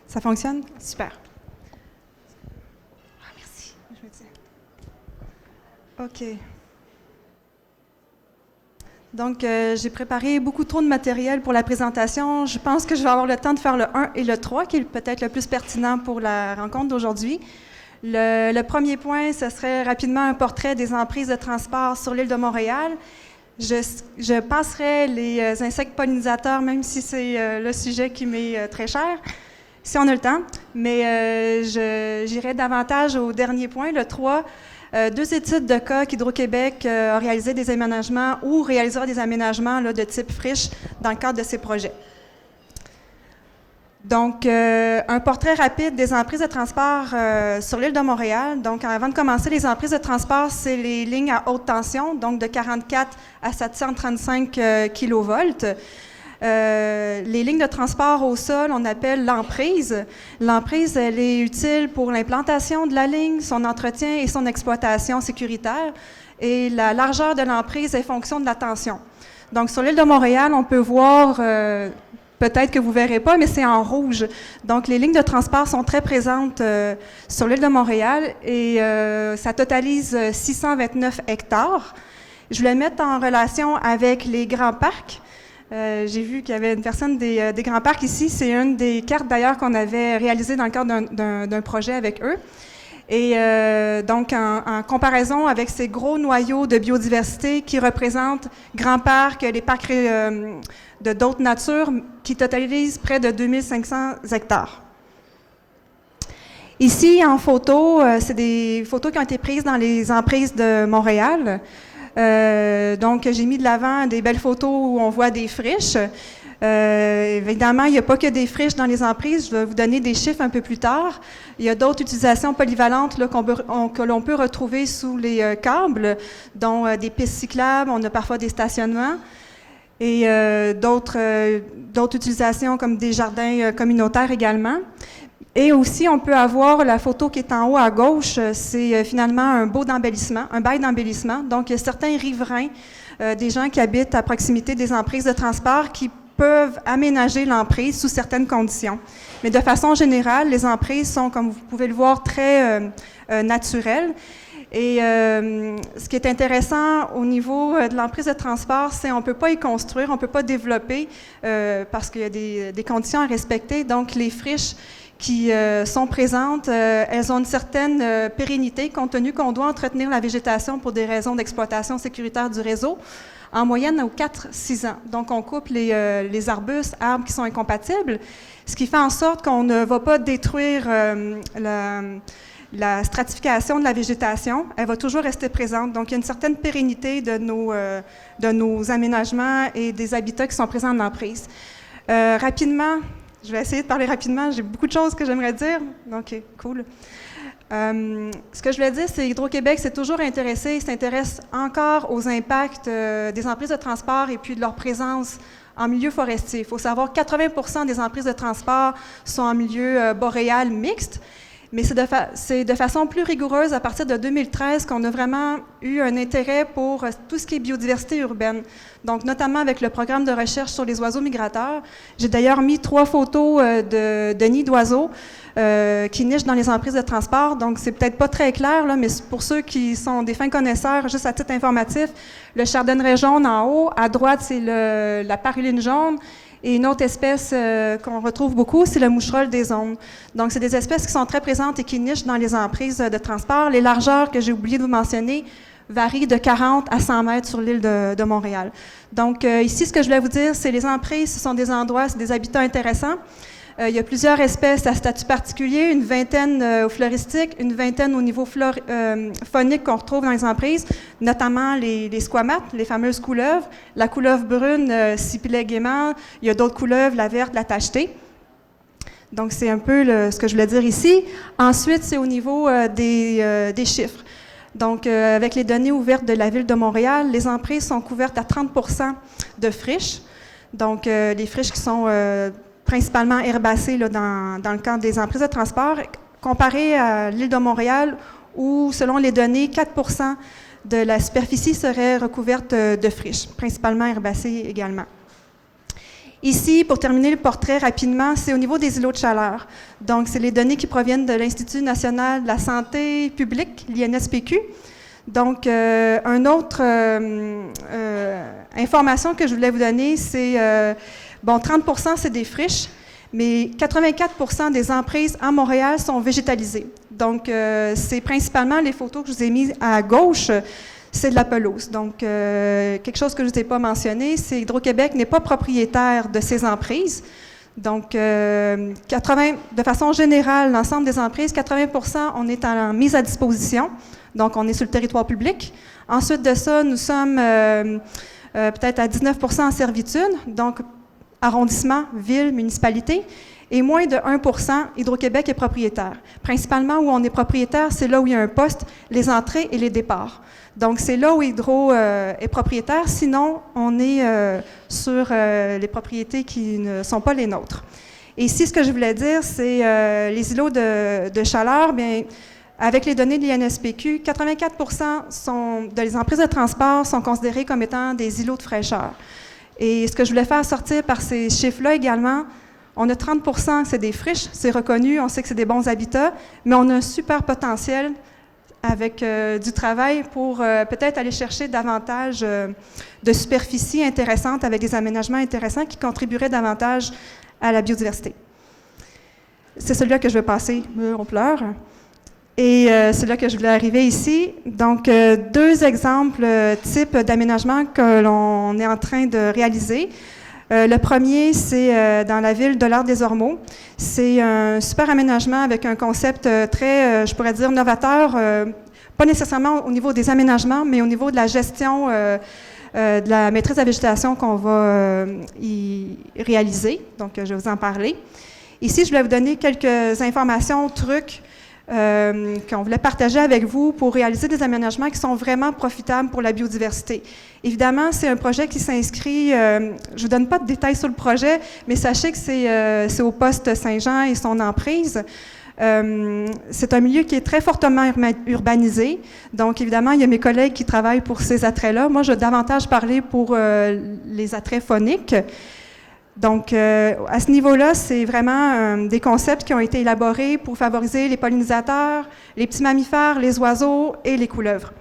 Ça fonctionne? Super. Ah, merci. OK. Donc, j'ai préparé beaucoup trop de matériel pour la présentation. Je pense que je vais avoir le temps de faire le 1 et le 3, qui est peut-être le plus pertinent pour la rencontre d'aujourd'hui. Le premier point, ce serait rapidement un portrait des emprises de transport sur l'île de Montréal. Je passerai les insectes pollinisateurs, même si c'est le sujet qui m'est très cher, si on a le temps. Mais j'irai davantage au dernier point, le 3. 2 études de cas qu'Hydro-Québec a réalisé des aménagements ou réalisera des aménagements là, de type friche dans le cadre de ces projets. Donc, un portrait rapide des emprises de transport sur l'île de Montréal. Donc, avant de commencer, les emprises de transport, c'est les lignes à haute tension, donc de 44 à 735 kV. Les lignes de transport au sol, on appelle l'emprise. L'emprise, elle est utile pour l'implantation de la ligne, son entretien et son exploitation sécuritaire. Et la largeur de l'emprise est fonction de la tension. Donc, sur l'île de Montréal, on peut voir, peut-être que vous ne verrez pas, mais c'est en rouge. Donc, les lignes de transport sont très présentes sur l'île de Montréal et ça totalise 629 hectares. Je voulais mettre en relation avec les grands parcs. J'ai vu qu'il y avait une personne des grands parcs ici. C'est une des cartes d'ailleurs qu'on avait réalisées dans le cadre d'un projet avec eux. Et donc, en comparaison avec ces gros noyaux de biodiversité qui représentent grands parcs, les parcs de d'autres natures, qui totalisent près de 2500 hectares. Ici, en photo, c'est des photos qui ont été prises dans les emprises de Montréal. Donc, j'ai mis de l'avant des belles photos où on voit des friches. Évidemment, il n'y a pas que des friches dans les emprises. Je vais vous donner des chiffres un peu plus tard. Il y a d'autres utilisations polyvalentes là, que l'on peut retrouver sous les câbles, dont des pistes cyclables, on a parfois des stationnements, et d'autres utilisations comme des jardins communautaires également. Et aussi, on peut avoir la photo qui est en haut à gauche, c'est finalement un beau d'embellissement, un bail d'embellissement. Donc, il y a certains riverains, des gens qui habitent à proximité des emprises de transport qui peuvent aménager l'emprise sous certaines conditions. Mais de façon générale, les emprises sont, comme vous pouvez le voir, très naturelles. Et ce qui est intéressant au niveau de l'emprise de transport, c'est qu'on ne peut pas y construire, on ne peut pas développer parce qu'il y a des conditions à respecter. Donc, les friches qui sont présentes, elles ont une certaine pérennité, compte tenu qu'on doit entretenir la végétation pour des raisons d'exploitation sécuritaire du réseau, en moyenne aux 4-6 ans. Donc, on coupe les arbustes, arbres qui sont incompatibles, ce qui fait en sorte qu'on ne va pas détruire la stratification de la végétation. Elle va toujours rester présente. Donc, il y a une certaine pérennité de nos aménagements et des habitats qui sont présents en emprise. Rapidement, je vais essayer de parler rapidement. J'ai beaucoup de choses que j'aimerais dire. OK, cool. Ce que je voulais dire, c'est qu'Hydro-Québec s'est toujours intéressé, s'intéresse encore aux impacts des emprises de transport et puis de leur présence en milieu forestier. Il faut savoir que 80% des emprises de transport sont en milieu boréal mixte, mais c'est de façon plus rigoureuse à partir de 2013 qu'on a vraiment eu un intérêt pour tout ce qui est biodiversité urbaine. Donc, notamment avec le programme de recherche sur les oiseaux migrateurs. J'ai d'ailleurs mis 3 photos de nids d'oiseaux qui nichent dans les emprises de transport. Donc, c'est peut-être pas très clair, là, mais pour ceux qui sont des fins connaisseurs, juste à titre informatif, le chardonneret jaune en haut, à droite, c'est la paruline jaune. Et une autre espèce qu'on retrouve beaucoup, c'est le moucherolle des ondes. Donc, c'est des espèces qui sont très présentes et qui nichent dans les emprises de transport. Les largeurs que j'ai oublié de vous mentionner varient de 40 à 100 mètres sur l'île de Montréal. Donc, ici, ce que je voulais vous dire, c'est les emprises, ce sont des endroits, c'est des habitats intéressants. Il y a plusieurs espèces à statut particulier, une vingtaine au floristique, une vingtaine au niveau phonique qu'on retrouve dans les emprises, notamment les squamates, les fameuses couleuvres, la couleuvre brune, Sipillet gaiement, il y a d'autres couleuvres, la verte, la tachetée. Donc, c'est un peu ce que je voulais dire ici. Ensuite, c'est au niveau des chiffres. Donc, avec les données ouvertes de la Ville de Montréal, les emprises sont couvertes à 30% de friches. Donc, les friches qui sont principalement herbacées là, dans le cadre des emprises de transport, comparé à l'île de Montréal, où, selon les données, 4% de la superficie serait recouverte de friches, principalement herbacées également. Ici, pour terminer le portrait rapidement, c'est au niveau des îlots de chaleur. Donc, c'est les données qui proviennent de l'Institut national de la santé publique, l'INSPQ. Donc, une autre information que je voulais vous donner, c'est, 30% c'est des friches, mais 84% des emprises à Montréal sont végétalisées. Donc, c'est principalement les photos que je vous ai mises à gauche, c'est de la pelouse. Donc, quelque chose que je ne vous ai pas mentionné, c'est Hydro-Québec n'est pas propriétaire de ces emprises. Donc, de façon générale, l'ensemble des emprises, 80%, on est en mise à disposition. Donc, on est sur le territoire public. Ensuite de ça, nous sommes peut-être à 19% en servitude, donc arrondissement, ville, municipalité, et moins de 1%, Hydro-Québec est propriétaire. Principalement, où on est propriétaire, c'est là où il y a un poste, les entrées et les départs. Donc, c'est là où Hydro est propriétaire. Sinon, on est sur les propriétés qui ne sont pas les nôtres. Et ici, ce que je voulais dire, c'est les îlots de chaleur. Bien, avec les données de l'INSPQ, 84% des emprises de transport sont considérées comme étant des îlots de fraîcheur. Et ce que je voulais faire sortir par ces chiffres-là également, on a 30% que c'est des friches, c'est reconnu, on sait que c'est des bons habitats, mais on a un super potentiel avec du travail pour peut-être aller chercher davantage de superficie intéressante avec des aménagements intéressants qui contribueraient davantage à la biodiversité. C'est celui-là que je vais passer, on pleure. Et c'est là que je voulais arriver ici. Donc, 2 exemples types d'aménagements que l'on est en train de réaliser. Le premier, c'est dans la ville de l'Art-des-Ormeaux. C'est un super aménagement avec un concept très, je pourrais dire, novateur, pas nécessairement au niveau des aménagements, mais au niveau de la gestion de la maîtrise de la végétation qu'on va y réaliser. Donc, je vais vous en parler. Ici, je voulais vous donner quelques informations, trucs, qu'on voulait partager avec vous pour réaliser des aménagements qui sont vraiment profitables pour la biodiversité. Évidemment, c'est un projet qui s'inscrit, je ne vous donne pas de détails sur le projet, mais sachez que c'est au poste Saint-Jean et son emprise. C'est un milieu qui est très fortement urbanisé. Donc, évidemment, il y a mes collègues qui travaillent pour ces attraits-là. Moi, je vais davantage parler pour les attraits phoniques. Donc, à ce niveau-là, c'est vraiment des concepts qui ont été élaborés pour favoriser les pollinisateurs, les petits mammifères, les oiseaux et les couleuvres.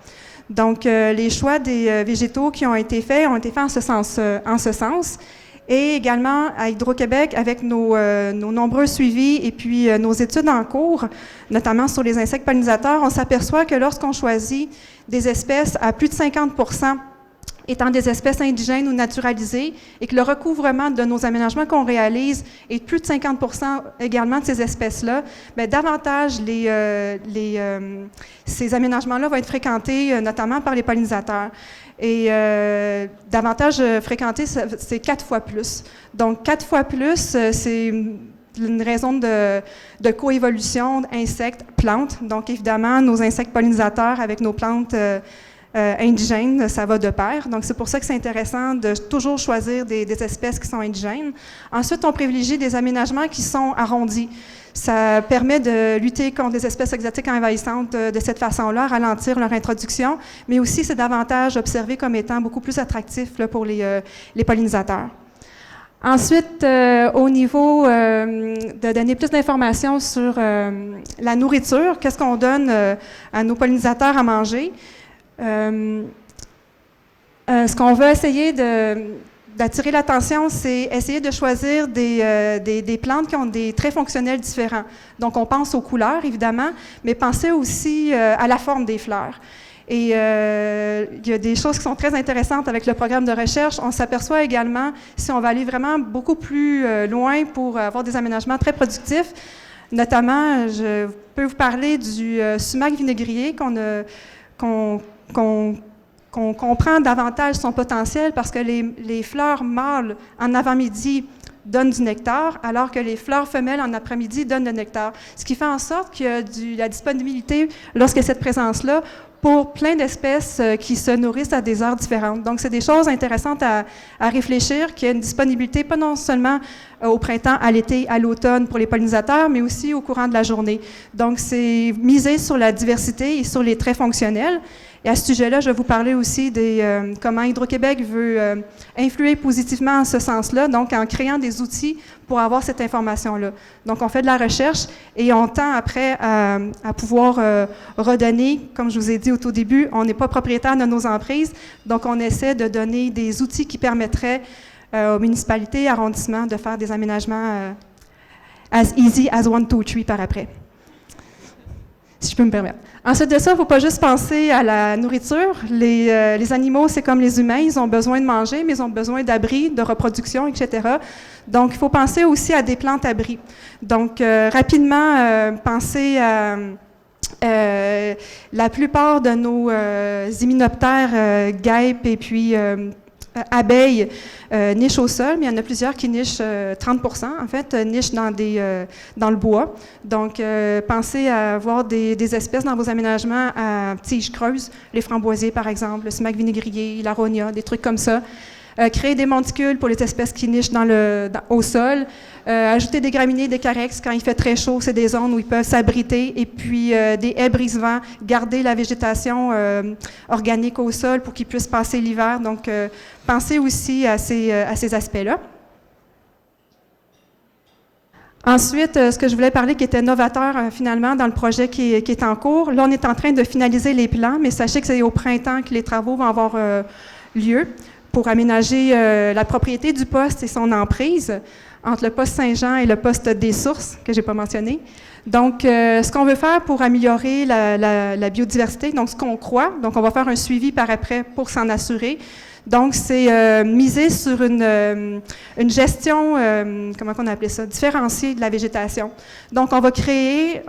Donc, les choix des végétaux qui ont été faits en ce sens. Et également, à Hydro-Québec, avec nos nombreux suivis et puis nos études en cours, notamment sur les insectes pollinisateurs, on s'aperçoit que lorsqu'on choisit des espèces à plus de 50% étant des espèces indigènes ou naturalisées, et que le recouvrement de nos aménagements qu'on réalise est de plus de 50% également de ces espèces-là, bien, davantage ces aménagements-là vont être fréquentés notamment par les pollinisateurs. Et davantage fréquentés, c'est 4 fois plus. Donc, 4 fois plus, une raison de coévolution insectes-plantes. Donc, évidemment, nos insectes pollinisateurs avec nos plantes indigènes, ça va de pair. Donc, c'est pour ça que c'est intéressant de toujours choisir des espèces qui sont indigènes. Ensuite, on privilégie des aménagements qui sont arrondis. Ça permet de lutter contre des espèces exotiques envahissantes de cette façon-là, ralentir leur introduction, mais aussi c'est davantage observé comme étant beaucoup plus attractif là, pour les pollinisateurs. Ensuite, au niveau de donner plus d'informations sur la nourriture, qu'est-ce qu'on donne à nos pollinisateurs à manger? Ce qu'on veut essayer d'attirer l'attention, c'est essayer de choisir des plantes qui ont des traits fonctionnels différents. Donc, on pense aux couleurs, évidemment, mais pensez aussi à la forme des fleurs. Et il y a des choses qui sont très intéressantes avec le programme de recherche. On s'aperçoit également, si on va aller vraiment beaucoup plus loin pour avoir des aménagements très productifs, notamment, je peux vous parler du sumac vinaigrier qu'on comprend davantage son potentiel parce que les fleurs mâles en avant-midi donnent du nectar, alors que les fleurs femelles en après-midi donnent le nectar. Ce qui fait en sorte qu'il y a la disponibilité, lorsqu'il y a cette présence-là, pour plein d'espèces qui se nourrissent à des heures différentes. Donc, c'est des choses intéressantes à réfléchir, qu'il y a une disponibilité pas non seulement au printemps, à l'été, à l'automne pour les pollinisateurs, mais aussi au courant de la journée. Donc, c'est miser sur la diversité et sur les traits fonctionnels. Et à ce sujet-là, je vais vous parler aussi de comment Hydro-Québec veut influer positivement en ce sens-là, donc en créant des outils pour avoir cette information-là. Donc, on fait de la recherche et on tend après à pouvoir redonner, comme je vous ai dit au tout début, on n'est pas propriétaire de nos emprises, donc on essaie de donner des outils qui permettraient aux municipalités, arrondissements, de faire des aménagements as easy as 1, 2, 3 par après. Si je peux me permettre. Ensuite de ça, il ne faut pas juste penser à la nourriture. Les animaux, c'est comme les humains, ils ont besoin de manger, mais ils ont besoin d'abris, de reproduction, etc. Donc, il faut penser aussi à des plantes-abris. Donc, rapidement, pensez à la plupart de nos hyménoptères, guêpes et puis abeilles nichent au sol, mais il y en a plusieurs qui nichent, 30% en fait, nichent dans le bois. Donc, pensez à avoir des espèces dans vos aménagements à tiges creuses, les framboisiers par exemple, le sumac vinaigrier, l'aronia, des trucs comme ça. Créer des monticules pour les espèces qui nichent au sol. Ajouter des graminées, des carex. Quand il fait très chaud, c'est des zones où ils peuvent s'abriter. Et puis, des haies brise-vent. Garder la végétation organique au sol pour qu'ils puissent passer l'hiver. Donc, pensez aussi à ces aspects-là. Ensuite, ce que je voulais parler qui était novateur finalement dans le projet qui est en cours. Là, on est en train de finaliser les plans, mais sachez que c'est au printemps que les travaux vont avoir lieu pour aménager la propriété du poste et son emprise entre le poste Saint-Jean et le poste des sources, que je n'ai pas mentionné. Donc, ce qu'on veut faire pour améliorer la biodiversité, donc ce qu'on croit, donc on va faire un suivi par après pour s'en assurer. Donc, c'est miser sur une gestion, comment on appelait ça, différenciée de la végétation. Donc, on va créer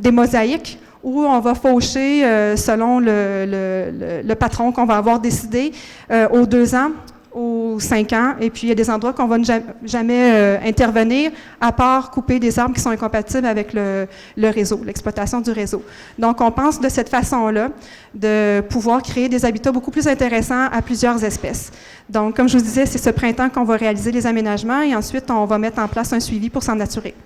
des mosaïques où on va faucher selon le patron qu'on va avoir décidé aux 2 ans, aux 5 ans, et puis il y a des endroits qu'on ne va jamais intervenir, à part couper des arbres qui sont incompatibles avec le réseau, l'exploitation du réseau. Donc, on pense de cette façon-là de pouvoir créer des habitats beaucoup plus intéressants à plusieurs espèces. Donc, comme je vous disais, c'est ce printemps qu'on va réaliser les aménagements et ensuite, on va mettre en place un suivi pour s'en assurer.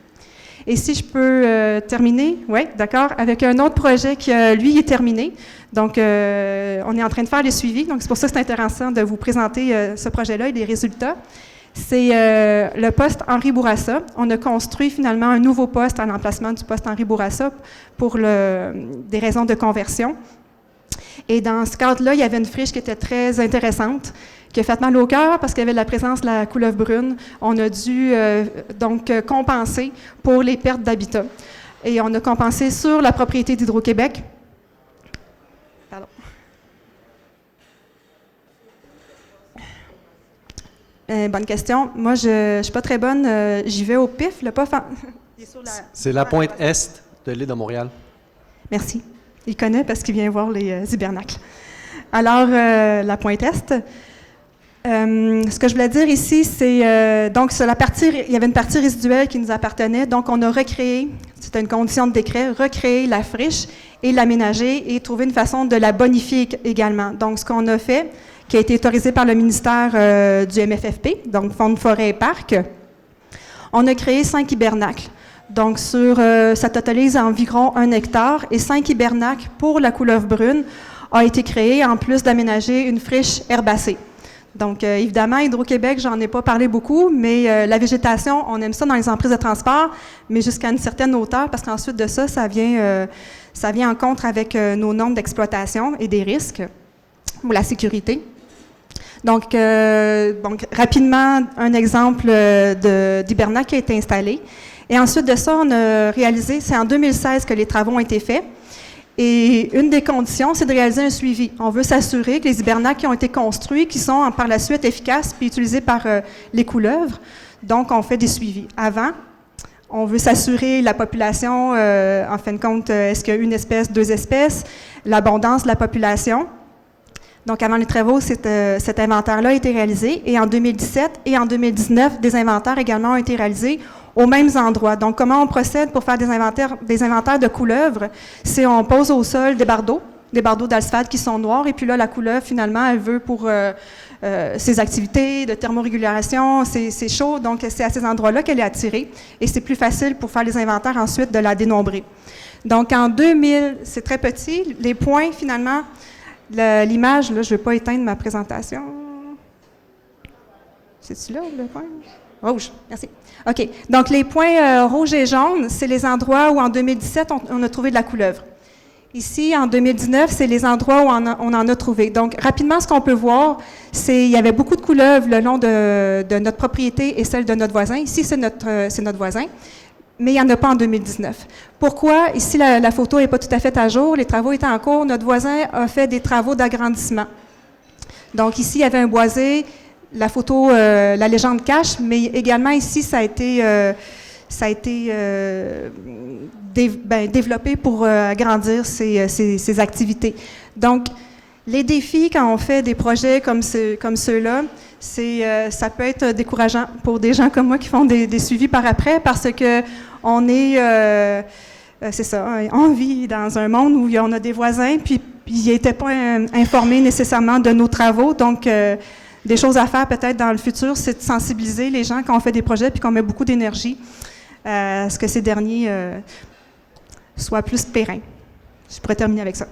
Et si je peux terminer, oui, d'accord, avec un autre projet qui, lui, est terminé. Donc, on est en train de faire les suivis. Donc, c'est pour ça que c'est intéressant de vous présenter ce projet-là et les résultats. C'est le poste Henri Bourassa. On a construit finalement un nouveau poste à l'emplacement du poste Henri Bourassa pour des raisons de conversion. Et dans ce cadre-là, il y avait une friche qui était très intéressante, qui a fait mal au cœur parce qu'il y avait de la présence de la couleuvre brune. On a dû donc compenser pour les pertes d'habitat. Et on a compensé sur la propriété d'Hydro-Québec. Pardon. Bonne question. Moi, je ne suis pas très bonne. J'y vais au pif. C'est la pointe est de l'île de Montréal. Merci. Il connaît parce qu'il vient voir les hibernacles. Alors, la pointe est. Ce que je voulais dire ici, c'est donc sur la partie, il y avait une partie résiduelle qui nous appartenait, donc on a recréé, c'était une condition de décret, recréer la friche et l'aménager et trouver une façon de la bonifier également. Donc ce qu'on a fait, qui a été autorisé par le ministère du MFFP, donc Fonds de forêt et parcs, on a créé 5 hibernacles. Donc ça totalise environ 1 hectare et 5 hibernacles pour la couleuvre brune a été créé en plus d'aménager une friche herbacée. Donc, évidemment, Hydro-Québec, j'en ai pas parlé beaucoup, mais la végétation, on aime ça dans les emprises de transport, mais jusqu'à une certaine hauteur, parce qu'ensuite de ça, ça vient en contre avec nos normes d'exploitation et des risques ou la sécurité. Donc, rapidement, un exemple d'hibernacle qui a été installé. Et ensuite de ça, on a réalisé, c'est en 2016 que les travaux ont été faits. Et une des conditions, c'est de réaliser un suivi. On veut s'assurer que les hibernacles qui ont été construits, qui sont par la suite efficaces puis utilisés par les couleuvres, donc on fait des suivis. Avant, on veut s'assurer la population, en fin de compte, est-ce qu'il y a une espèce, 2 espèces, l'abondance de la population. Donc, avant les travaux, cet inventaire-là a été réalisé. Et en 2017 et en 2019, des inventaires également ont été réalisés aux mêmes endroits. Donc, comment on procède pour faire des inventaires de couleuvres? C'est on pose au sol des bardeaux d'asphalte qui sont noirs, et puis là, la couleuvre, finalement, elle veut pour ses activités de thermorégulation, c'est chaud, donc c'est à ces endroits-là qu'elle est attirée, et c'est plus facile pour faire les inventaires ensuite de la dénombrer. Donc, en 2000, c'est très petit, les points, finalement, l'image, là, je ne vais pas éteindre ma présentation. C'est-tu là, le point? Rouge, merci. OK. Donc, les points rouges et jaunes, c'est les endroits où, en 2017, on a trouvé de la couleuvre. Ici, en 2019, c'est les endroits où on en a trouvé. Donc, rapidement, ce qu'on peut voir, c'est qu'il y avait beaucoup de couleuvres le long de notre propriété et celle de notre voisin. Ici, c'est notre voisin, mais il n'y en a pas en 2019. Pourquoi? Ici, la photo n'est pas tout à fait à jour. Les travaux étaient en cours. Notre voisin a fait des travaux d'agrandissement. Donc, ici, il y avait un boisé. La photo, la légende cache, mais également ici, ça a été développé pour agrandir ces activités. Donc, les défis quand on fait des projets comme ceux-là, ça peut être décourageant pour des gens comme moi qui font des suivis par après, parce que on est, c'est ça, on vit dans un monde où on a des voisins, puis ils n'étaient pas informés nécessairement de nos travaux, donc des choses à faire peut-être dans le futur, c'est de sensibiliser les gens quand on fait des projets puis qu'on met beaucoup d'énergie à ce que ces derniers soient plus pérennes. Je pourrais terminer avec ça.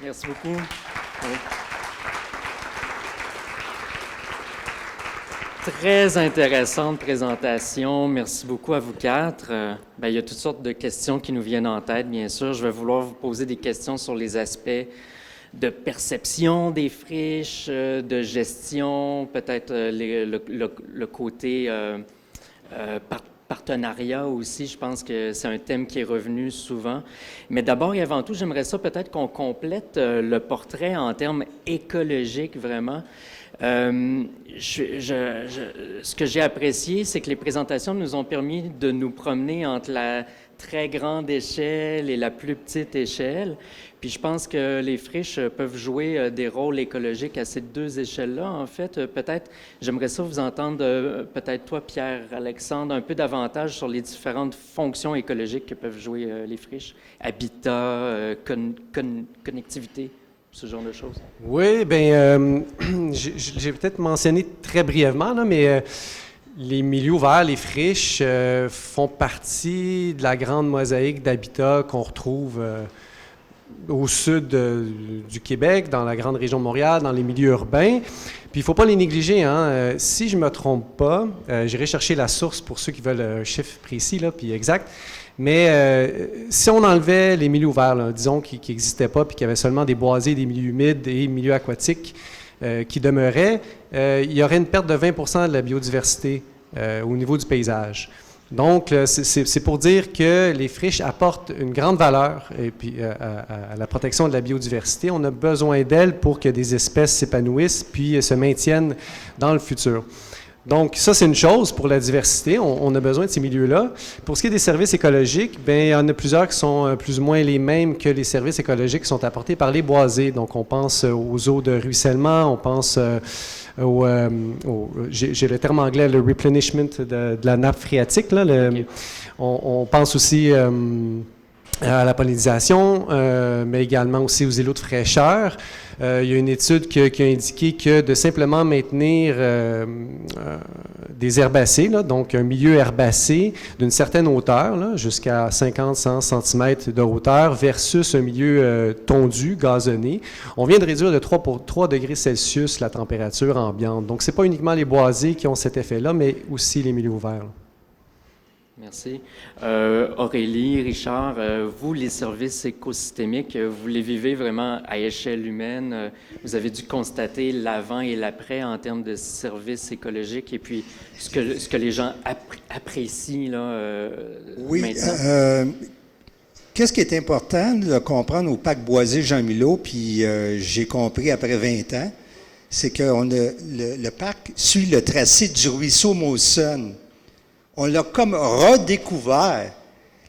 Merci beaucoup. Oui. Très intéressante présentation. Merci beaucoup à vous 4. Il y a toutes sortes de questions qui nous viennent en tête, bien sûr. Je vais vouloir vous poser des questions sur les aspects de perception des friches, de gestion, peut-être le côté partenariat aussi. Je pense que c'est un thème qui est revenu souvent. Mais d'abord et avant tout, j'aimerais ça peut-être qu'on complète le portrait en termes écologiques, vraiment. Ce que j'ai apprécié, c'est que les présentations nous ont permis de nous promener entre la très grande échelle et la plus petite échelle. Puis je pense que les friches peuvent jouer des rôles écologiques à ces 2 échelles-là. En fait, peut-être, j'aimerais ça vous entendre, peut-être toi, Pierre-Alexandre, un peu davantage sur les différentes fonctions écologiques que peuvent jouer les friches. Habitat, connectivité, ce genre de choses. Oui, bien, j'ai peut-être mentionné très brièvement, là, mais les milieux ouverts, les friches, font partie de la grande mosaïque d'habitat qu'on retrouve au sud du Québec, dans la grande région de Montréal, dans les milieux urbains. Puis il ne faut pas les négliger. Hein? Si je ne me trompe pas, j'irai chercher la source pour ceux qui veulent un chiffre précis, là, puis exact. Mais si on enlevait les milieux ouverts, là, disons, qui n'existaient pas, puis qu'il y avait seulement des boisés, des milieux humides et milieux aquatiques qui demeuraient, il y aurait une perte de 20% de la biodiversité au niveau du paysage. Donc, c'est pour dire que les friches apportent une grande valeur et puis, à la protection de la biodiversité. On a besoin d'elles pour que des espèces s'épanouissent puis se maintiennent dans le futur. Donc, ça, c'est une chose pour la diversité. On a besoin de ces milieux-là. Pour ce qui est des services écologiques, bien, il y en a plusieurs qui sont plus ou moins les mêmes que les services écologiques qui sont apportés par les boisés. Donc, on pense aux eaux de ruissellement, on pense j'ai le terme anglais, le replenishment de la nappe phréatique. Là, Okay. On pense aussi à la pollinisation, mais également aussi aux îlots de fraîcheur. Il y a une étude qui a indiqué que de simplement maintenir des herbacées, là, donc un milieu herbacé d'une certaine hauteur, là, jusqu'à 50-100 cm de hauteur, versus un milieu tondu, gazonné, on vient de réduire de 3 degrés Celsius la température ambiante. Donc, ce n'est pas uniquement les boisés qui ont cet effet-là, mais aussi les milieux ouverts. Là. Merci. Aurélie, Richard, vous, les services écosystémiques, vous les vivez vraiment à échelle humaine. Vous avez dû constater l'avant et l'après en termes de services écologiques et puis ce que les gens apprécient là, oui, maintenant. Qu'est-ce qui est important de comprendre au parc boisé Jean-Milot, puis j'ai compris après 20 ans, c'est que le parc suit le tracé du ruisseau Molson. On l'a comme redécouvert.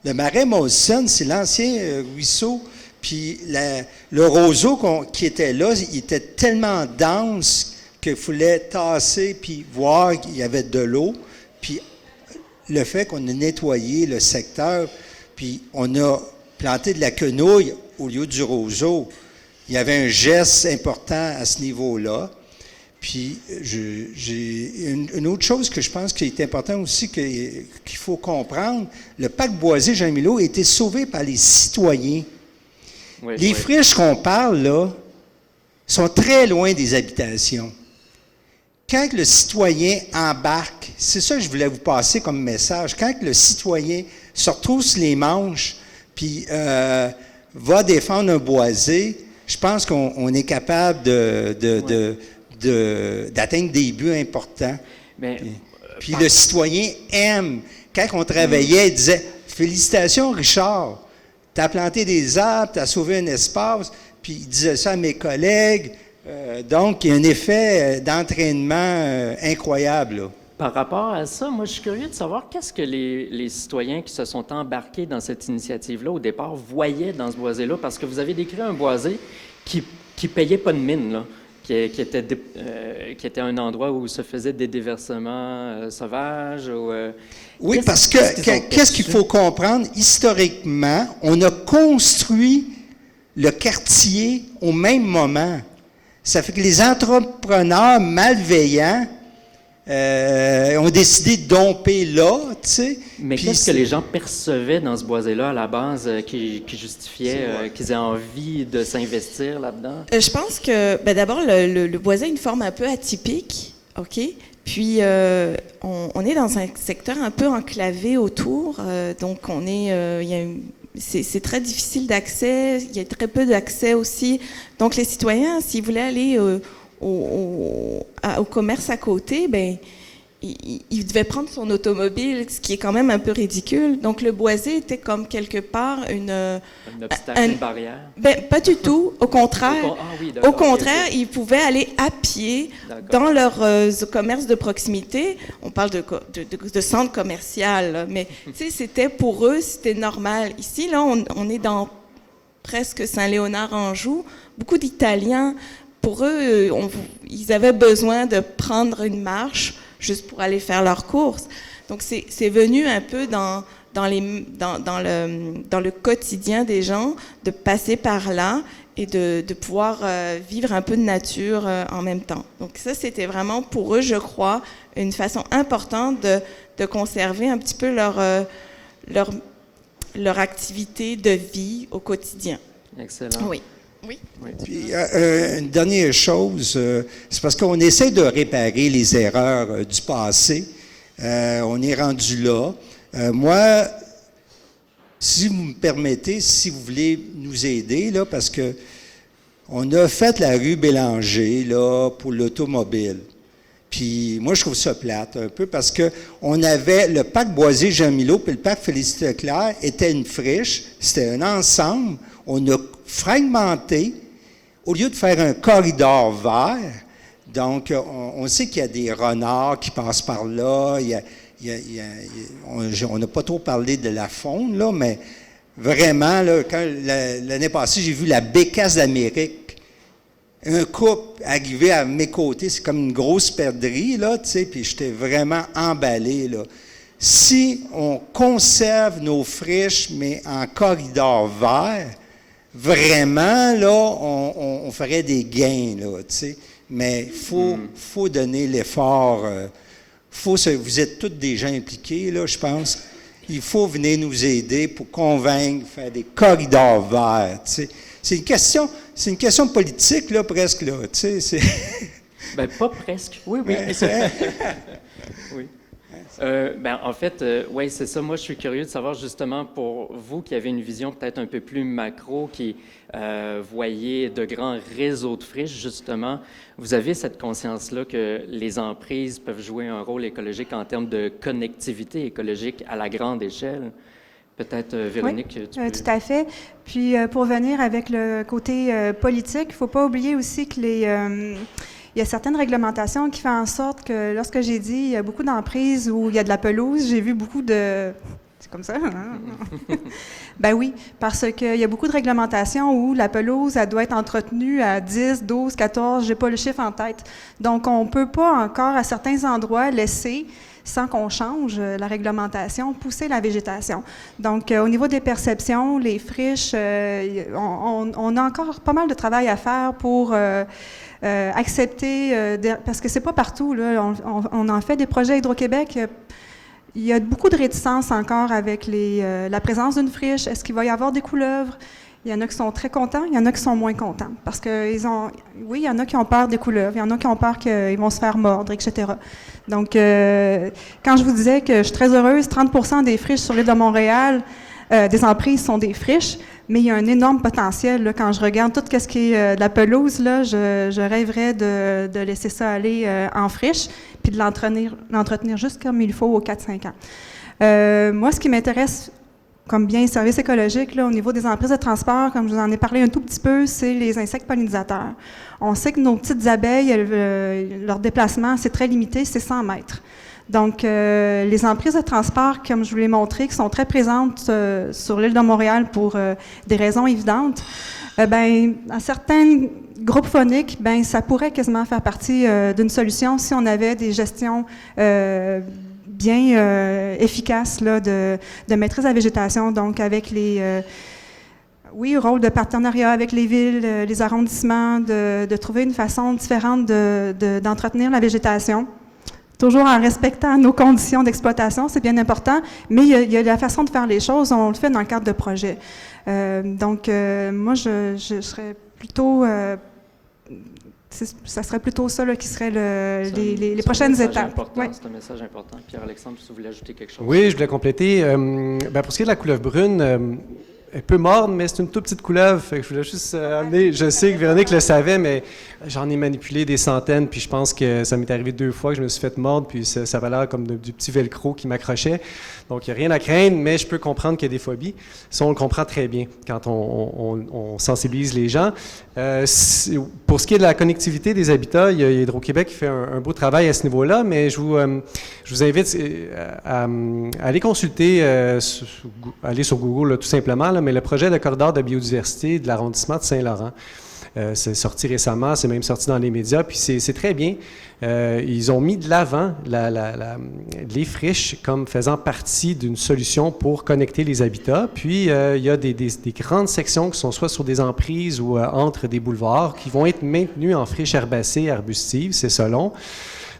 Le marais Molson, c'est l'ancien ruisseau, puis le roseau qui était là, il était tellement dense qu'il fallait tasser puis voir qu'il y avait de l'eau. Puis le fait qu'on a nettoyé le secteur, puis on a planté de la quenouille au lieu du roseau, il y avait un geste important à ce niveau-là. Puis, j'ai une autre chose que je pense qui est important aussi qu'il faut comprendre, le parc boisé Jean-Milot a été sauvé par les citoyens. Oui, les friches qu'on parle, là, sont très loin des habitations. Quand le citoyen embarque, c'est ça que je voulais vous passer comme message, quand le citoyen se retrousse les manches, puis va défendre un boisé, je pense qu'on est capable d'atteindre des buts importants. Mais, puis le citoyen aime. Quand on travaillait, il disait « Félicitations, Richard, tu as planté des arbres, tu as sauvé un espace. » Puis il disait ça à mes collègues. Donc, il y a un effet d'entraînement incroyable, là. Par rapport à ça, moi, je suis curieux de savoir qu'est-ce que les citoyens qui se sont embarqués dans cette initiative-là, au départ, voyaient dans ce boisé-là, parce que vous avez décrit un boisé qui payait pas de mine, là. Qui était un endroit où se faisaient des déversements sauvages. Oui, parce que qu'est-ce qu'il faut comprendre? Historiquement, on a construit le quartier au même moment. Ça fait que les entrepreneurs malveillants ont décidé de domper là, tu sais. Mais qu'est-ce que les gens percevaient dans ce boisé-là à la base qui justifiait qu'ils aient envie de s'investir là-dedans? Je pense que, d'abord, le boisé a une forme un peu atypique, OK? Puis, on est dans un secteur un peu enclavé autour, donc c'est très difficile d'accès, il y a très peu d'accès aussi. Donc, les citoyens, s'ils voulaient aller au commerce à côté, ben il devait prendre son automobile, ce qui est quand même un peu ridicule. Donc, le boisé était comme quelque part un obstacle, une barrière? Ben, pas du tout. Au contraire. Au contraire, okay. Ils pouvaient aller à pied dans leur commerce de proximité. On parle de centre commercial, mais tu sais, c'était pour eux, c'était normal. Ici, là, on est dans presque Saint-Léonard-en-Joux. Beaucoup d'Italiens, pour eux, ils avaient besoin de prendre une marche juste pour aller faire leurs courses. Donc, c'est venu un peu dans le quotidien des gens de passer par là et de pouvoir vivre un peu de nature en même temps. Donc, ça, c'était vraiment pour eux, je crois, une façon importante de conserver un petit peu leur activité de vie au quotidien. Excellent. Oui. Oui. Puis, une dernière chose, c'est parce qu'on essaie de réparer les erreurs du passé. On est rendu là. Moi, si vous me permettez, si vous voulez nous aider, là, parce que on a fait la rue Bélanger là, pour l'automobile. Puis moi, je trouve ça plate un peu parce que on avait le parc Boisé Jean-Milot puis le parc Félicité-Leclerc était une friche, c'était un ensemble. On a fragmenté, au lieu de faire un corridor vert, Donc, on sait qu'il y a des renards qui passent par là. On n'a pas trop parlé de la faune, là, mais vraiment, là, l'année passée, j'ai vu la bécasse d'Amérique. Un couple arrivé à mes côtés, c'est comme une grosse perdrix, là, tu sais, puis j'étais vraiment emballé, là. Si on conserve nos friches, mais en corridor vert, vraiment, là, on ferait des gains, là, tu sais. Mais il faut donner l'effort. Vous êtes tous des gens impliqués, là, je pense. Il faut venir nous aider pour convaincre, faire des corridors verts, tu sais. C'est une question politique, là, presque, là, tu sais. Ben, pas presque. Oui. Oui. En fait, oui, c'est ça. Moi, je suis curieux de savoir, justement, pour vous qui avez une vision peut-être un peu plus macro, qui voyez de grands réseaux de friches, justement, vous avez cette conscience-là que les emprises peuvent jouer un rôle écologique en termes de connectivité écologique à la grande échelle. Peut-être, Véronique, oui, tu peux... tout à fait. Puis, pour venir avec le côté politique, il ne faut pas oublier aussi que il y a certaines réglementations qui font en sorte que lorsque j'ai dit il y a beaucoup d'emprises où il y a de la pelouse, j'ai vu beaucoup de... C'est comme ça, hein? Ben oui, parce qu'il y a beaucoup de réglementations où la pelouse, elle doit être entretenue à 10, 12, 14, j'ai pas le chiffre en tête. Donc, on ne peut pas encore, à certains endroits, laisser, sans qu'on change la réglementation, pousser la végétation. Donc, au niveau des perceptions, les friches, on a encore pas mal de travail à faire pour accepter, parce que c'est pas partout, là, on en fait des projets à Hydro-Québec. Il y a beaucoup de réticence encore avec la présence d'une friche. Est-ce qu'il va y avoir des couleuvres? Il y en a qui sont très contents, il y en a qui sont moins contents. Parce que il y en a qui ont peur des couleuvres, il y en a qui ont peur qu'ils vont se faire mordre, etc. Donc, quand je vous disais que je suis très heureuse, 30% des friches sur l'île de Montréal, des emprises sont des friches, mais il y a un énorme potentiel. Là, quand je regarde tout ce qui est de la pelouse, là, je rêverais de laisser ça aller en friche, puis de l'entretenir juste comme il faut aux 4-5 ans. Moi, ce qui m'intéresse comme bien service écologique, là, au niveau des emprises de transport, comme je vous en ai parlé un tout petit peu, c'est les insectes pollinisateurs. On sait que nos petites abeilles, leur déplacement, c'est très limité, c'est 100 mètres. Donc, les emprises de transport, comme je vous l'ai montré, qui sont très présentes sur l'île de Montréal pour des raisons évidentes, à certains groupes phoniques, ça pourrait quasiment faire partie d'une solution si on avait des gestions bien efficaces là, de maîtrise de la végétation, donc avec rôle de partenariat avec les villes, les arrondissements, de trouver une façon différente d'entretenir la végétation. Toujours en respectant nos conditions d'exploitation, c'est bien important, mais il y a la façon de faire les choses, on le fait dans le cadre de projets. Moi, je serais plutôt... ça serait plutôt ça là, qui serait les prochaines étapes. Ouais. C'est un message important. Pierre-Alexandre, si vous voulez ajouter quelque chose. Oui, je voulais compléter. Pour ce qui est de la couleuvre brune, elle peut mordre, mais c'est une toute petite couleuvre. Fait que je voulais juste amener. Je sais que Véronique le savait, mais j'en ai manipulé des centaines, puis je pense que ça m'est arrivé 2 fois que je me suis fait mordre, puis ça avait l'air comme du petit velcro qui m'accrochait. Donc, il n'y a rien à craindre, mais je peux comprendre qu'il y a des phobies. Ça, on le comprend très bien quand on sensibilise les gens. Pour ce qui est de la connectivité des habitats, il y a Hydro-Québec qui fait un beau travail à ce niveau-là, mais je vous invite à aller consulter, aller sur Google là, tout simplement, là, mais le projet de corridor de biodiversité de l'arrondissement de Saint-Laurent. C'est sorti récemment, c'est même sorti dans les médias, puis c'est très bien. Ils ont mis de l'avant les friches comme faisant partie d'une solution pour connecter les habitats. Puis, il y a des grandes sections qui sont soit sur des emprises ou entre des boulevards qui vont être maintenues en friches herbacées, arbustives, c'est selon.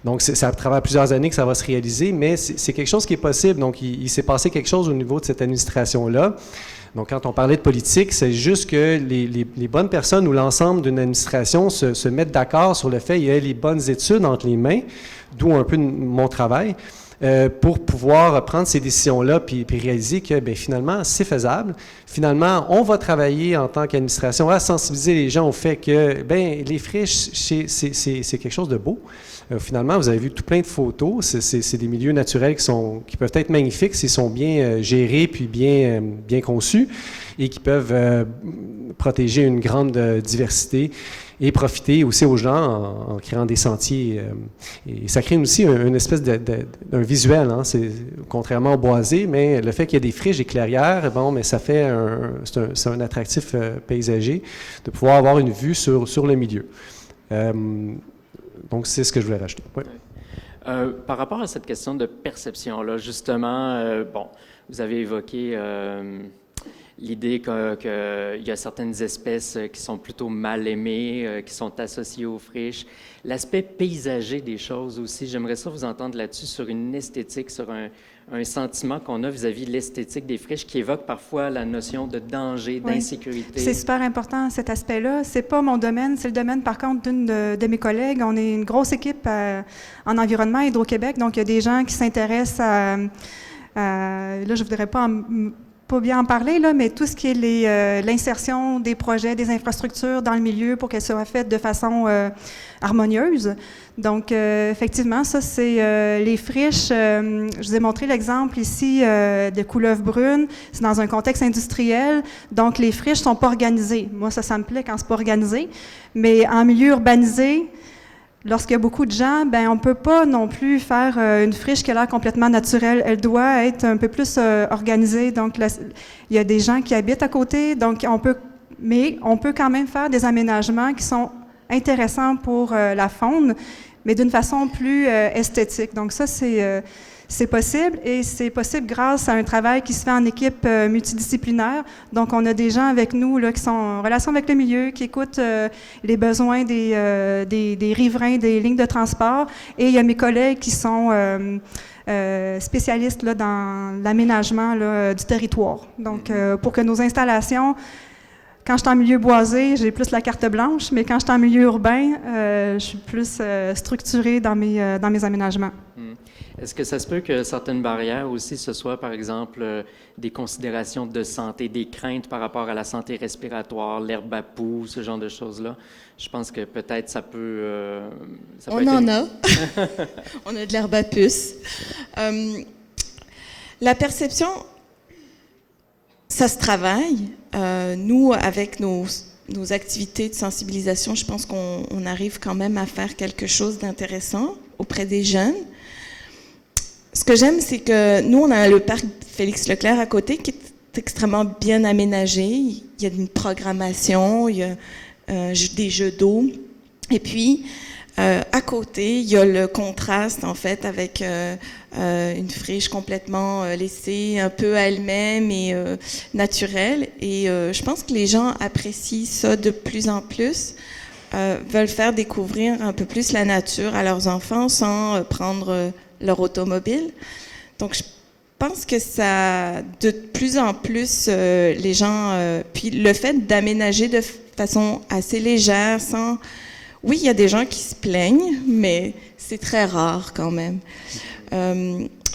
Donc, ça travers plusieurs années que ça va se réaliser, mais c'est quelque chose qui est possible. Donc, il s'est passé quelque chose au niveau de cette administration-là. Donc, quand on parlait de politique, c'est juste que les bonnes personnes ou l'ensemble d'une administration se mettent d'accord sur le fait qu'il y ait les bonnes études entre les mains, d'où un peu mon travail, pour pouvoir prendre ces décisions-là puis réaliser que finalement, c'est faisable. Finalement, on va travailler en tant qu'administration à sensibiliser les gens au fait que les friches, c'est quelque chose de beau. Finalement, vous avez vu tout plein de photos. C'est des milieux naturels qui peuvent être magnifiques s'ils sont bien gérés puis bien conçus et qui peuvent protéger une grande diversité et profiter aussi aux gens en créant des sentiers. Et ça crée aussi une espèce d'un visuel, hein, contrairement au boisé, mais le fait qu'il y ait des friches, des clairières, bon, mais ça fait c'est un attractif paysager de pouvoir avoir une vue sur le milieu. Donc, c'est ce que je voulais rajouter. Oui. Par rapport à cette question de perception-là, justement, bon, vous avez évoqué l'idée qu'il y a certaines espèces qui sont plutôt mal aimées, qui sont associées aux friches. L'aspect paysager des choses aussi, j'aimerais ça vous entendre là-dessus sur une esthétique, sur un sentiment qu'on a vis-à-vis de l'esthétique des friches qui évoque parfois la notion de danger, d'insécurité. C'est super important, cet aspect-là. C'est pas mon domaine, c'est le domaine, par contre, d'une de mes collègues. On est une grosse équipe en environnement à Hydro-Québec, donc il y a des gens qui s'intéressent à là, je voudrais pas bien en parler, là, mais tout ce qui est l'insertion des projets, des infrastructures dans le milieu pour qu'elles soient faites de façon harmonieuse. Donc, effectivement, ça, c'est les friches. Je vous ai montré l'exemple ici de Couleuvre-Brune. C'est dans un contexte industriel. Donc, les friches sont pas organisées. Moi, ça me plaît quand c'est pas organisé. Mais en milieu urbanisé, lorsqu'il y a beaucoup de gens, ben on peut pas non plus faire une friche qui a l'air complètement naturelle. Elle doit être un peu plus organisée. Donc, là, il y a des gens qui habitent à côté, donc on peut quand même faire des aménagements qui sont intéressants pour la faune, mais d'une façon plus esthétique. Donc, ça, c'est possible, et c'est possible grâce à un travail qui se fait en équipe multidisciplinaire. Donc, on a des gens avec nous là, qui sont en relation avec le milieu, qui écoutent les besoins des riverains, des lignes de transport. Et il y a mes collègues qui sont spécialistes là, dans l'aménagement du territoire. Donc, pour que nos installations... Quand je suis en milieu boisé, j'ai plus la carte blanche, mais quand je suis en milieu urbain, je suis plus structurée dans mes aménagements. Est-ce que ça se peut que certaines barrières aussi, ce soit, par exemple, des considérations de santé, des craintes par rapport à la santé respiratoire, l'herbe à poux, ce genre de choses-là? Je pense que peut-être ça peut... On en a. On a de l'herbe à puce. La perception... Ça se travaille. Nous, avec nos activités de sensibilisation, je pense qu'on arrive quand même à faire quelque chose d'intéressant auprès des jeunes. Ce que j'aime, c'est que nous, on a le parc Félix Leclerc à côté qui est extrêmement bien aménagé. Il y a une programmation, il y a des jeux d'eau. Et puis, à côté, il y a le contraste, en fait, avec une friche complètement laissée un peu à elle-même et naturelle. Et je pense que les gens apprécient ça de plus en plus, veulent faire découvrir un peu plus la nature à leurs enfants sans prendre leur automobile. Donc, je pense que ça, de plus en plus, les gens... puis le fait d'aménager de façon assez légère, sans... Oui, il y a des gens qui se plaignent, mais c'est très rare quand même.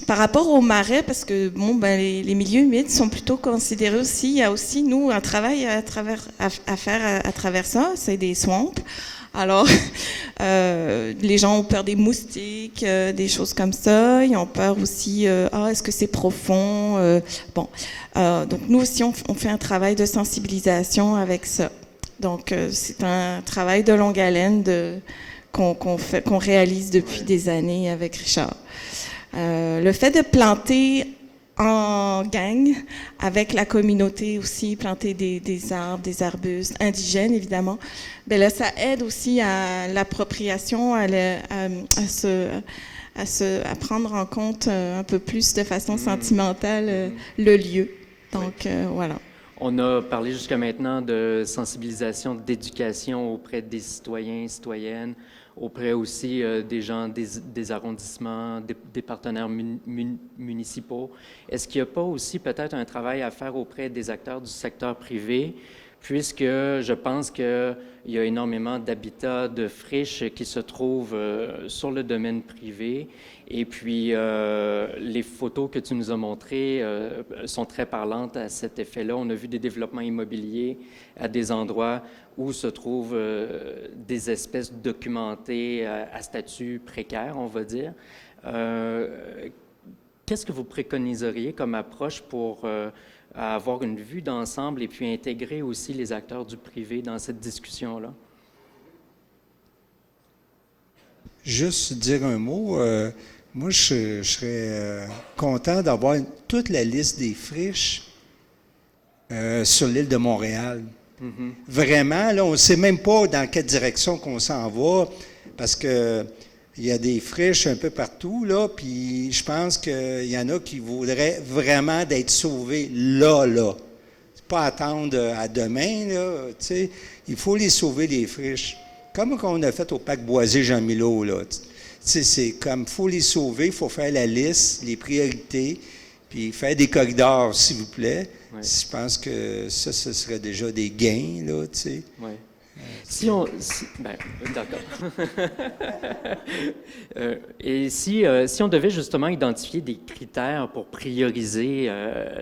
Par rapport aux marais, parce que bon, ben, les milieux humides sont plutôt considérés aussi, il y a aussi, nous, un travail à faire à travers ça, c'est des swamps. Alors, les gens ont peur des moustiques, des choses comme ça. Ils ont peur aussi, est-ce que c'est profond? Donc nous aussi, on fait un travail de sensibilisation avec ça. Donc, c'est un travail de longue haleine qu'on réalise depuis des années avec Richard. Le fait de planter en gang avec la communauté aussi, planter des arbres, des arbustes indigènes évidemment, ben là ça aide aussi à l'appropriation, à prendre en compte un peu plus de façon sentimentale le lieu. Donc voilà. On a parlé jusqu'à maintenant de sensibilisation, d'éducation auprès des citoyens et citoyennes, auprès aussi des gens des arrondissements, des partenaires municipaux. Est-ce qu'il n'y a pas aussi peut-être un travail à faire auprès des acteurs du secteur privé, puisque je pense qu'il y a énormément d'habitats de friches qui se trouvent sur le domaine privé. Et puis, les photos que tu nous as montrées sont très parlantes à cet effet-là. On a vu des développements immobiliers à des endroits où se trouvent des espèces documentées à statut précaire, on va dire. Qu'est-ce que vous préconiseriez comme approche pour à avoir une vue d'ensemble et puis intégrer aussi les acteurs du privé dans cette discussion-là? Juste dire un mot. Moi, je serais content d'avoir toute la liste des friches sur l'île de Montréal. Mm-hmm. Vraiment, là, on ne sait même pas dans quelle direction qu'on s'en va, parce que il y a des friches un peu partout, là, puis je pense qu'il y en a qui voudraient vraiment d'être sauvés là. C'est pas attendre à demain, là, tu sais. Il faut les sauver, les friches. Comme on a fait au parc Boisé Jean-Milo, là. Tu sais, c'est comme, il faut les sauver, il faut faire la liste, les priorités, puis faire des corridors, s'il vous plaît. Ouais. Je pense que ça, ce serait déjà des gains, là, tu sais. Ouais. D'accord. Et si on devait justement identifier des critères pour prioriser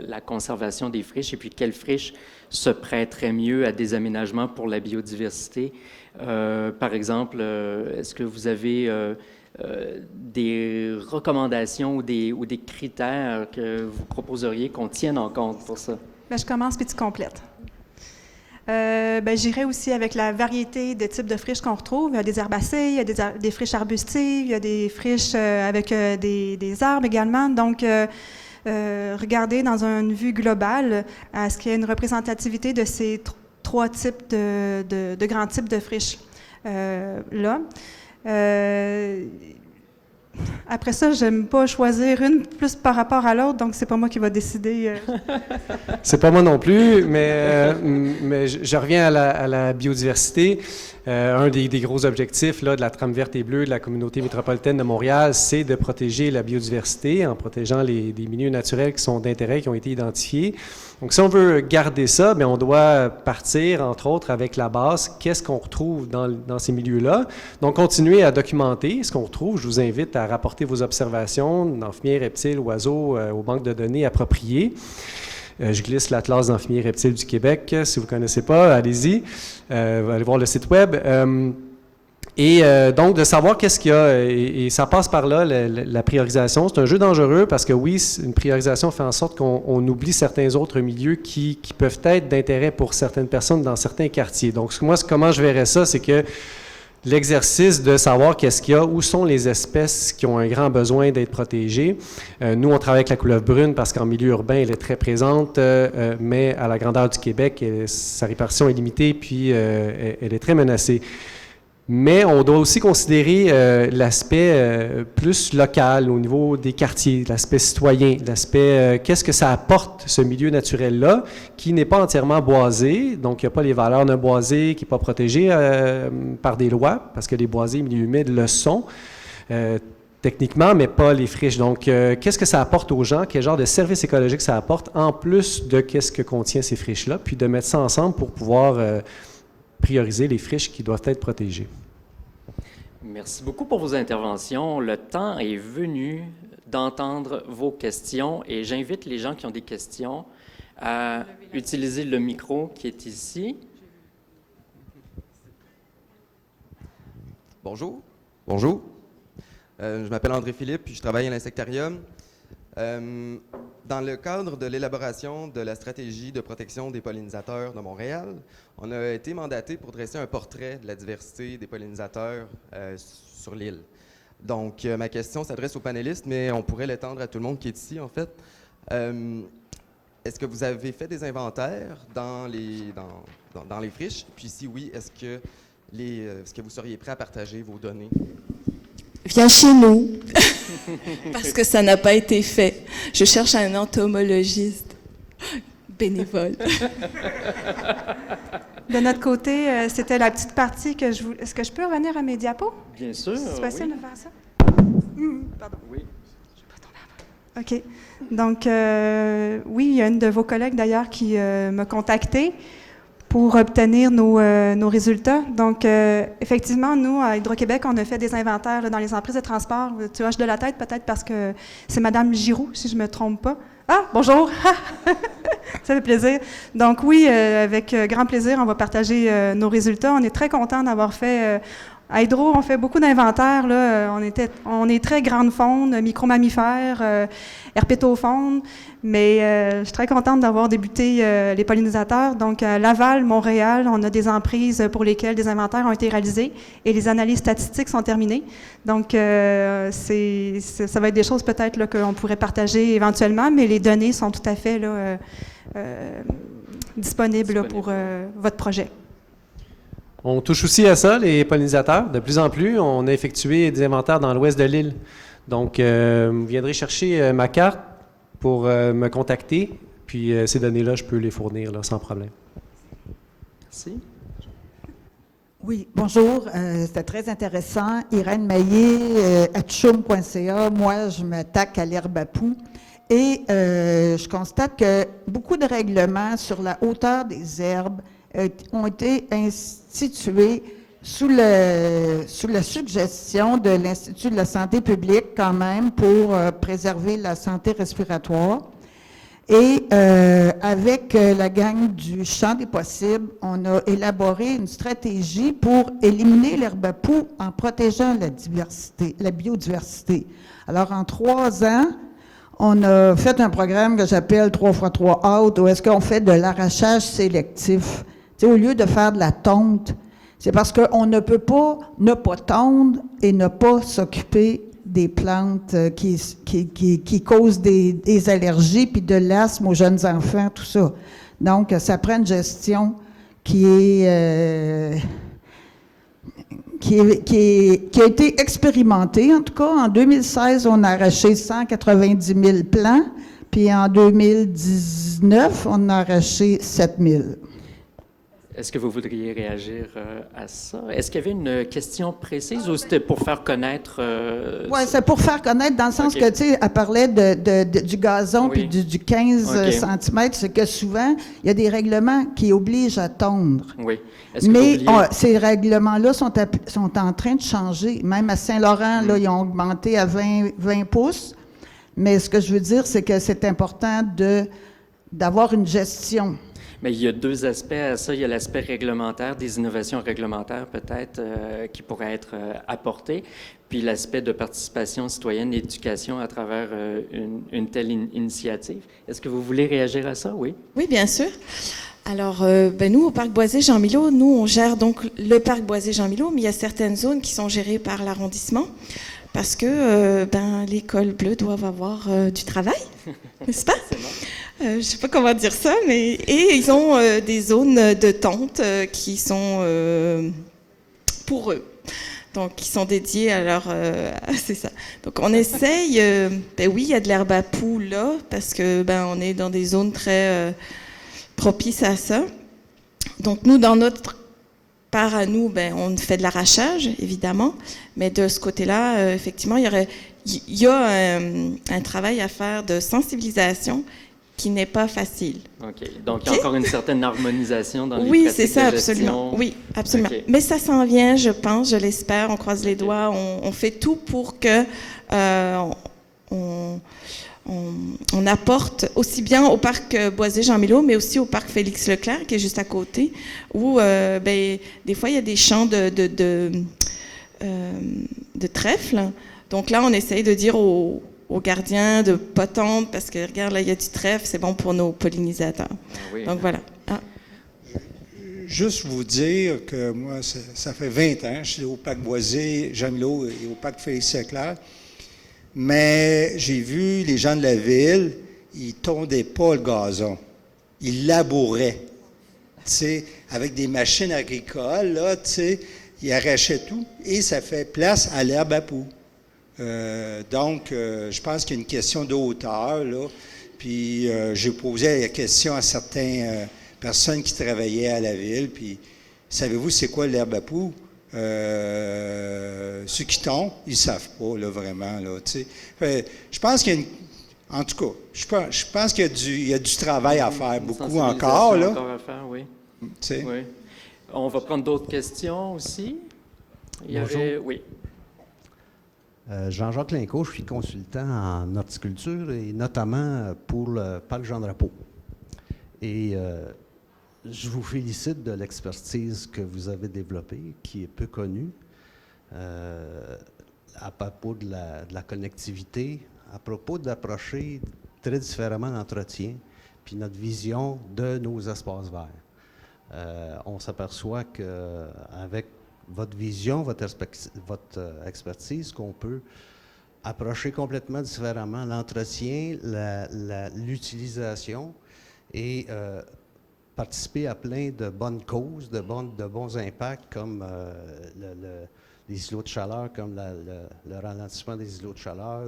la conservation des friches et puis quelles friches se prêteraient mieux à des aménagements pour la biodiversité, par exemple, est-ce que vous avez des recommandations ou des critères que vous proposeriez qu'on tienne en compte pour ça? Bien, je commence puis tu complètes. J'irai aussi avec la variété de types de friches qu'on retrouve. Il y a des herbacées, il y a des friches arbustives, il y a des friches avec des arbres également. Donc, regarder dans une vue globale à ce qu'il y ait une représentativité de ces trois types de grands types de friches là. Après ça, j'aime pas choisir une plus par rapport à l'autre, donc c'est pas moi qui va décider. C'est pas moi non plus, mais je reviens à la biodiversité. Un des gros objectifs là, de la trame verte et bleue de la communauté métropolitaine de Montréal, c'est de protéger la biodiversité en protégeant des milieux naturels qui sont d'intérêt, qui ont été identifiés. Donc, si on veut garder ça, bien, on doit partir, entre autres, avec la base, qu'est-ce qu'on retrouve dans ces milieux-là. Donc, continuer à documenter ce qu'on retrouve. Je vous invite à rapporter vos observations d'amphibiens, reptiles, oiseaux aux banques de données appropriées. Je glisse l'Atlas d'amphibiens et reptiles du Québec. Si vous ne connaissez pas, allez-y. Allez voir le site web. Donc, de savoir qu'est-ce qu'il y a, et ça passe par là, la priorisation. C'est un jeu dangereux parce que oui, une priorisation fait en sorte qu'on oublie certains autres milieux qui peuvent être d'intérêt pour certaines personnes dans certains quartiers. Donc, moi, comment je verrais ça, c'est que l'exercice de savoir qu'est-ce qu'il y a, où sont les espèces qui ont un grand besoin d'être protégées. Nous, on travaille avec la couleuvre brune parce qu'en milieu urbain, elle est très présente, mais à la grandeur du Québec, sa répartition est limitée, puis elle est très menacée. Mais on doit aussi considérer l'aspect plus local au niveau des quartiers, l'aspect citoyen, l'aspect qu'est-ce que ça apporte, ce milieu naturel-là, qui n'est pas entièrement boisé, donc il n'y a pas les valeurs d'un boisé qui n'est pas protégé par des lois, parce que les boisés milieux humides le sont, techniquement, mais pas les friches. Donc, qu'est-ce que ça apporte aux gens, quel genre de service écologique ça apporte, en plus de qu'est-ce que contient ces friches-là, puis de mettre ça ensemble pour pouvoir prioriser les friches qui doivent être protégées. Merci beaucoup pour vos interventions. Le temps est venu d'entendre vos questions et j'invite les gens qui ont des questions à utiliser le micro qui est ici. Bonjour. Bonjour. Je m'appelle André Philippe puis je travaille à l'Insectarium. Dans le cadre de l'élaboration de la stratégie de protection des pollinisateurs de Montréal, on a été mandaté pour dresser un portrait de la diversité des pollinisateurs sur l'île. Donc, ma question s'adresse aux panélistes, mais on pourrait l'étendre à tout le monde qui est ici, en fait. Est-ce que vous avez fait des inventaires dans les friches? Puis si oui, est-ce que vous seriez prêt à partager vos données? Viens chez nous, parce que ça n'a pas été fait. Je cherche un entomologiste bénévole. De notre côté, c'était la petite partie que je voulais... Est-ce que je peux revenir à mes diapos? Bien sûr, C'est facile oui. de faire ça? Pardon. Oui. Je vais pas tomber après. OK. Donc, oui, il y a une de vos collègues, d'ailleurs, qui m'a contactée pour obtenir nos résultats. Donc, effectivement, nous, à Hydro-Québec, on a fait des inventaires là, dans les emprises de transport. Tu hoches de la tête, peut-être parce que c'est Mme Giroux, si je ne me trompe pas. Ah, bonjour! Ça fait plaisir. Donc oui, avec grand plaisir, on va partager nos résultats. On est très contents d'avoir fait... À Hydro, on fait beaucoup d'inventaires. Là. On est très grande faune, micro-mammifères, herpétofaune, mais je suis très contente d'avoir débuté les pollinisateurs. Donc, à Laval, Montréal, on a des emprises pour lesquelles des inventaires ont été réalisés et les analyses statistiques sont terminées. Donc, ça va être des choses peut-être qu'on pourrait partager éventuellement, mais les données sont tout à fait là, disponibles là, pour votre projet. On touche aussi à ça, les pollinisateurs. De plus en plus, on a effectué des inventaires dans l'ouest de l'île. Donc, vous viendrez chercher ma carte pour me contacter. Puis, ces données-là, je peux les fournir là, sans problème. Merci. Oui, bonjour. C'était très intéressant. Irène Maillé, atchoum.ca. Moi, je m'attaque à l'herbe à poux. Et je constate que beaucoup de règlements sur la hauteur des herbes ont été institués sous la suggestion de l'Institut de la santé publique quand même pour préserver la santé respiratoire. Et avec la gang du Champ des possibles, on a élaboré une stratégie pour éliminer l'herbe à poux en protégeant la biodiversité. Alors, en 3 ans, on a fait un programme que j'appelle 3x3 out, où est-ce qu'on fait de l'arrachage sélectif. Tu sais, au lieu de faire de la tonte, c'est parce qu'on ne peut pas ne pas tondre et ne pas s'occuper des plantes qui causent des allergies puis de l'asthme aux jeunes enfants, tout ça. Donc, ça prend une gestion qui a été expérimentée. En tout cas, en 2016, on a arraché 190 000 plants, puis en 2019, on a arraché 7 000. Est-ce que vous voudriez réagir à ça? Est-ce qu'il y avait une question précise ou c'était pour faire connaître... Oui, c'est pour faire connaître dans le sens que, tu sais, elle parlait du gazon puis du 15 cm, c'est que souvent, il y a des règlements qui obligent à tondre. Oui. Mais ces règlements-là sont en train de changer. Même à Saint-Laurent, là, ils ont augmenté à 20 pouces. Mais ce que je veux dire, c'est que c'est important d'avoir une gestion. Mais il y a 2 aspects à ça. Il y a l'aspect réglementaire, des innovations réglementaires peut-être qui pourraient être apportées, puis l'aspect de participation citoyenne et d'éducation à travers une telle initiative. Est-ce que vous voulez réagir à ça? Oui? Oui, bien sûr. Alors, nous, au Parc Boisé-Jean-Milot, nous, on gère donc le Parc Boisé-Jean-Milot, mais il y a certaines zones qui sont gérées par l'arrondissement parce que les cols bleus doivent avoir du travail, n'est-ce pas? Je ne sais pas comment dire ça, et ils ont des zones de tonte qui sont pour eux. Donc, qui sont dédiées à leur... c'est ça. Donc, on essaye... oui, il y a de l'herbe à poux là, parce que on est dans des zones très propices à ça. Donc, nous, dans notre part à nous, on fait de l'arrachage, évidemment, mais de ce côté-là, effectivement, il y a un travail à faire de sensibilisation qui n'est pas facile. OK. Donc, il y a encore une certaine harmonisation dans les pratiques pratiques c'est ça, de gestion. absolument. Oui, absolument. Okay. Mais ça s'en vient, je pense, je l'espère, on croise les doigts, on fait tout pour que on apporte aussi bien au parc Boisé-Jean-Milot, mais aussi au parc Félix-Leclerc, qui est juste à côté, où des fois, il y a des champs de trèfle. Donc là, on essaye de dire aux gardiens de ne pas tondre, parce que, regarde, là, il y a du trèfle, c'est bon pour nos pollinisateurs. Oui. Donc, voilà. Juste vous dire que moi, ça fait 20 ans, je suis au parc Boisé, Jean-Milot et au parc Félix-Leclerc, mais j'ai vu les gens de la ville, ils ne tondaient pas le gazon, ils labouraient, tu sais, avec des machines agricoles, là, tu sais, ils arrachaient tout, et ça fait place à l'herbe à poux. Donc, je pense qu'il y a une question de hauteur, là. Puis, j'ai posé la question à certaines personnes qui travaillaient à la ville. Puis, savez-vous c'est quoi l'herbe à poux? Ceux qui tombent, ils ne savent pas, là, vraiment, là, tu sais. Je pense qu'il y a en tout cas, je pense qu'il y a du travail à faire, beaucoup encore, là. Encore à faire, oui. Tu sais. Oui. On va prendre d'autres questions aussi. Bonjour. Oui. Jean-Jacques Linco, je suis consultant en horticulture et notamment pour le parc Jean-Drapeau. Et je vous félicite de l'expertise que vous avez développée, qui est peu connue. à propos de la connectivité, à propos d'approcher très différemment l'entretien, puis notre vision de nos espaces verts. On s'aperçoit qu'avec votre vision, votre expertise, qu'on peut approcher complètement différemment l'entretien, l'utilisation et participer à plein de bonnes causes, de bons impacts comme les îlots de chaleur, comme le ralentissement des îlots de chaleur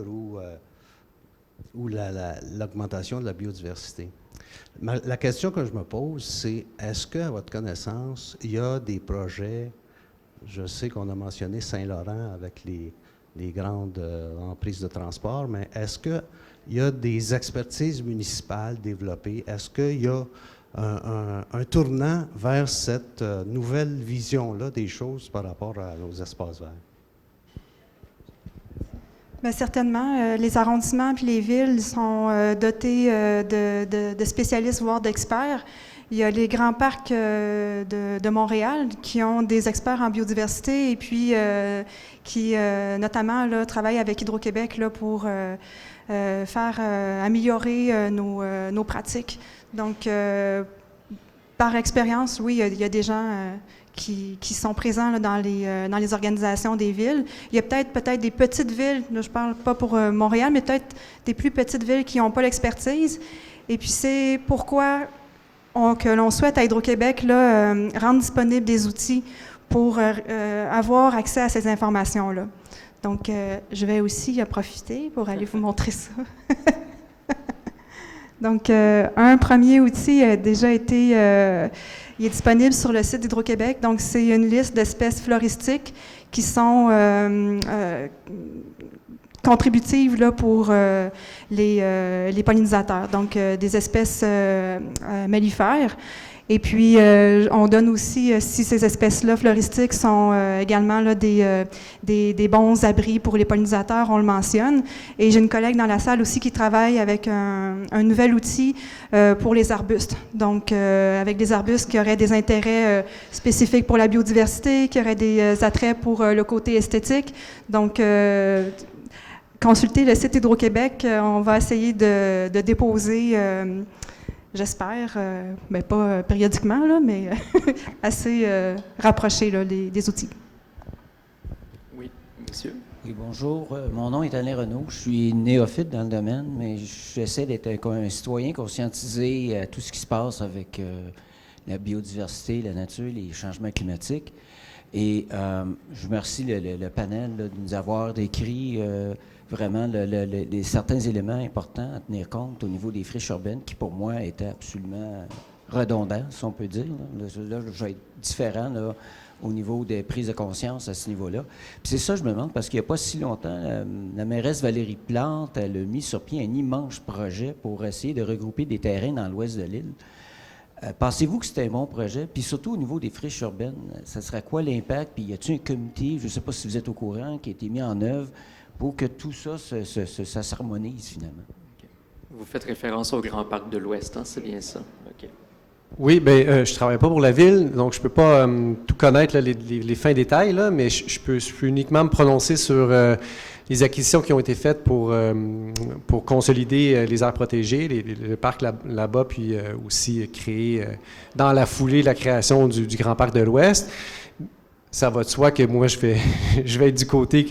ou l'augmentation de la biodiversité. La question que je me pose, c'est est-ce qu'à votre connaissance, il y a des projets, je sais qu'on a mentionné Saint-Laurent avec les grandes emprises de transport, mais est-ce qu'il y a des expertises municipales développées? Est-ce qu'il y a un tournant vers cette nouvelle vision-là des choses par rapport à nos espaces verts? Bien, certainement. Les arrondissements puis les villes sont dotés de spécialistes, voire d'experts. Il y a les grands parcs de Montréal qui ont des experts en biodiversité et puis qui, notamment, là, travaillent avec Hydro-Québec là, pour faire améliorer nos pratiques. Donc, par expérience, oui, il y a des gens qui sont présents là, dans les organisations des villes. Il y a peut-être des petites villes, là, je ne parle pas pour Montréal, mais peut-être des plus petites villes qui n'ont pas l'expertise. Et puis, c'est pourquoi que l'on souhaite à Hydro-Québec là, rendre disponibles des outils pour avoir accès à ces informations-là. Donc, je vais aussi en profiter pour aller vous montrer ça. Donc, un premier outil a déjà été, il est disponible sur le site d'Hydro-Québec. Donc, c'est une liste d'espèces floristiques qui sont contributives là, pour les pollinisateurs, donc des espèces mellifères. Et puis, on donne aussi, si ces espèces-là floristiques sont également là, des bons abris pour les pollinisateurs, on le mentionne. Et j'ai une collègue dans la salle aussi qui travaille avec un nouvel outil pour les arbustes. Donc, avec des arbustes qui auraient des intérêts spécifiques pour la biodiversité, qui auraient des attraits pour le côté esthétique. Donc, consultez le site Hydro-Québec. On va essayer de déposer... j'espère, mais pas périodiquement, là, mais assez rapproché là, des outils. Oui, monsieur. Oui, bonjour. Mon nom est Alain Renaud. Je suis néophyte dans le domaine, mais j'essaie d'être un citoyen conscientisé à tout ce qui se passe avec la biodiversité, la nature, les changements climatiques. Et je remercie le panel là, de nous avoir décrit vraiment certains éléments importants à tenir compte au niveau des friches urbaines qui, pour moi, étaient absolument redondants, si on peut dire. Là, je vais être différent là, au niveau des prises de conscience à ce niveau-là. Puis c'est ça, je me demande, parce qu'il n'y a pas si longtemps, la mairesse Valérie Plante, elle a mis sur pied un immense projet pour essayer de regrouper des terrains dans l'ouest de l'île. Pensez-vous que c'était un bon projet? Puis surtout au niveau des friches urbaines, ça sera quoi l'impact? Puis y a-t-il un comité, je ne sais pas si vous êtes au courant, qui a été mis en œuvre pour que tout ça s'harmonise finalement? Okay. Vous faites référence au Grand Parc de l'Ouest, hein? C'est bien ça? OK. Oui, bien, je ne travaille pas pour la ville, donc je ne peux pas tout connaître là, les fins détails, là, mais je peux uniquement me prononcer sur les acquisitions qui ont été faites pour consolider les aires protégées, le parc là-bas, puis aussi créer, dans la foulée, la création du Grand Parc de l'Ouest. Ça va de soi que moi, je vais être du côté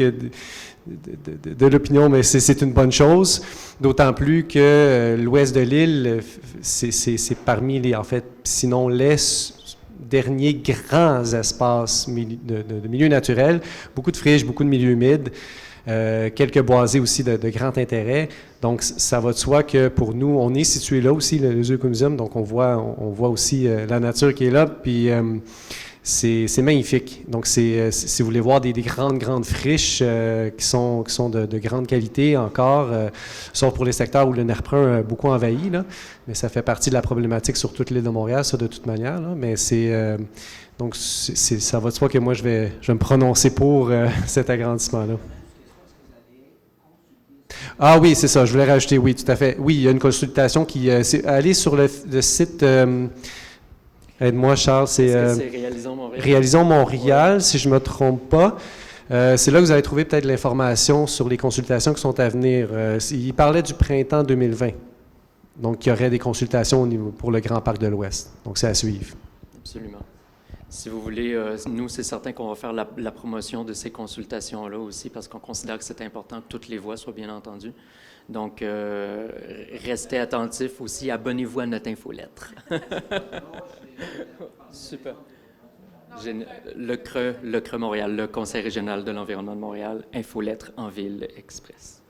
de l'opinion, mais c'est une bonne chose, d'autant plus que l'ouest de l'île, c'est parmi les, en fait, sinon les derniers grands espaces de milieux naturels, beaucoup de friches, beaucoup de milieux humides, quelques boisés aussi de grand intérêt. Donc, ça va de soi que pour nous, on est situé là aussi, les Ecomuseum, donc on voit aussi la nature qui est là, puis c'est magnifique. Donc, si vous voulez voir des grandes friches qui sont de grande qualité encore, sauf pour les secteurs où le nerf brun a beaucoup envahi, là, mais ça fait partie de la problématique sur toute l'île de Montréal, ça, de toute manière. Là, mais donc, ça va de soi que moi, je vais me prononcer pour cet agrandissement-là. Ah oui, c'est ça, je voulais rajouter, oui, tout à fait. Oui, il y a une consultation qui... allez sur le site... aide-moi, Charles, c'est Réalisons Montréal. Réalisons Montréal, si je ne me trompe pas. C'est là que vous allez trouver peut-être l'information sur les consultations qui sont à venir. Il parlait du printemps 2020. Donc, il y aurait des consultations pour le Grand Parc de l'Ouest. Donc, c'est à suivre. Absolument. Si vous voulez, nous, c'est certain qu'on va faire la promotion de ces consultations-là aussi parce qu'on considère que c'est important que toutes les voix soient bien entendues. Donc, restez attentifs aussi. Abonnez-vous à notre infolettre. Super. Le CRE Montréal, le Conseil régional de l'environnement de Montréal, infolettre en ville express.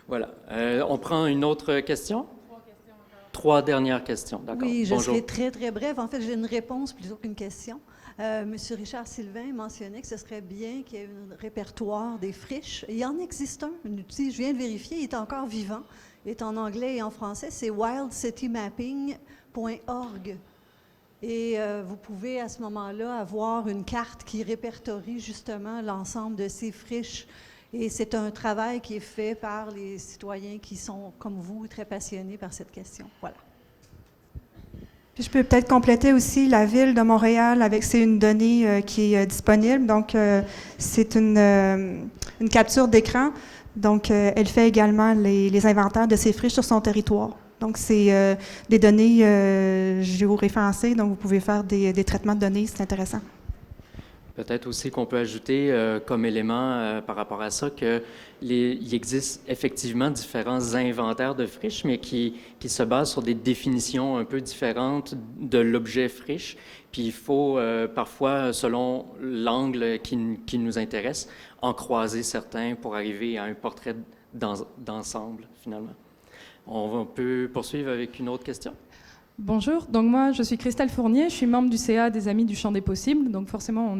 Voilà. On prend une autre question? 3 dernières questions, d'accord. Oui, je Bonjour. serai très, très brève. En fait, j'ai une réponse plutôt qu'une question. Monsieur Richard Sylvain mentionnait que ce serait bien qu'il y ait un répertoire des friches. Il y en existe un outil, je viens de vérifier, il est encore vivant. Il est en anglais et en français, c'est wildcitymapping.org. Et vous pouvez à ce moment-là avoir une carte qui répertorie justement l'ensemble de ces friches. Et c'est un travail qui est fait par les citoyens qui sont, comme vous, très passionnés par cette question. Voilà. Puis je peux peut-être compléter aussi la ville de Montréal avec c'est une donnée qui est disponible. Donc, c'est une capture d'écran. Donc, elle fait également les inventaires de ces friches sur son territoire. Donc, c'est des données géoréférencées. Donc, vous pouvez faire des traitements de données. C'est intéressant. Peut-être aussi qu'on peut ajouter comme élément par rapport à ça qu'il existe effectivement différents inventaires de friches, mais qui se basent sur des définitions un peu différentes de l'objet friche. Puis il faut parfois, selon l'angle qui nous intéresse, en croiser certains pour arriver à un portrait d'ensemble, finalement. On peut poursuivre avec une autre question? Bonjour, donc moi je suis Christelle Fournier, je suis membre du CA des Amis du Champ des Possibles, donc forcément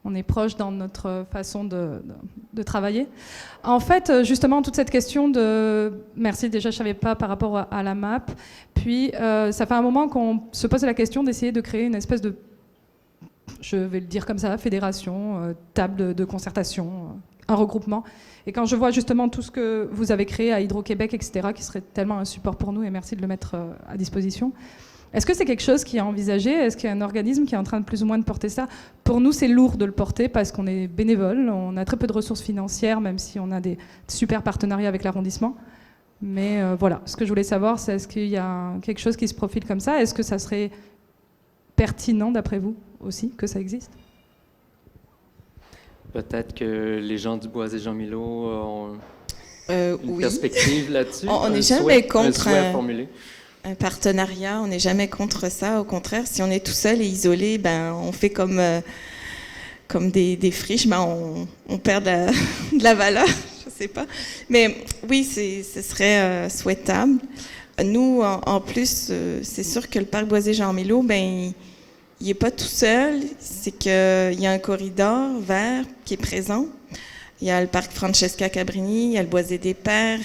on est proche dans notre façon de travailler. En fait, justement, toute cette question de... Merci, déjà je ne savais pas par rapport à la map, puis ça fait un moment qu'on se pose la question d'essayer de créer une espèce de, je vais le dire comme ça, fédération, table de concertation, un regroupement. Et quand je vois justement tout ce que vous avez créé à Hydro-Québec, etc., qui serait tellement un support pour nous, et merci de le mettre à disposition, est-ce que c'est quelque chose qui est envisagé? Est-ce qu'il y a un organisme qui est en train de plus ou moins de porter ça? Pour nous, c'est lourd de le porter parce qu'on est bénévole, on a très peu de ressources financières, même si on a des super partenariats avec l'arrondissement. Mais voilà, ce que je voulais savoir, c'est est-ce qu'il y a quelque chose qui se profile comme ça? Est-ce que ça serait pertinent, d'après vous, aussi, que ça existe? Peut-être que les gens du Boisé Jean-Milo ont une perspective là-dessus. On n'est jamais contre un partenariat, on n'est jamais contre ça. Au contraire, si on est tout seul et isolé, ben, on fait comme des friches, ben, on perd de la valeur, je ne sais pas. Mais oui, ce serait souhaitable. Nous, en plus, c'est sûr que le parc Boisé Jean-Milo, ben, il n'est pas tout seul, c'est qu'il y a un corridor vert qui est présent. Il y a le parc Francesca Cabrini, il y a le Boisé des Pères,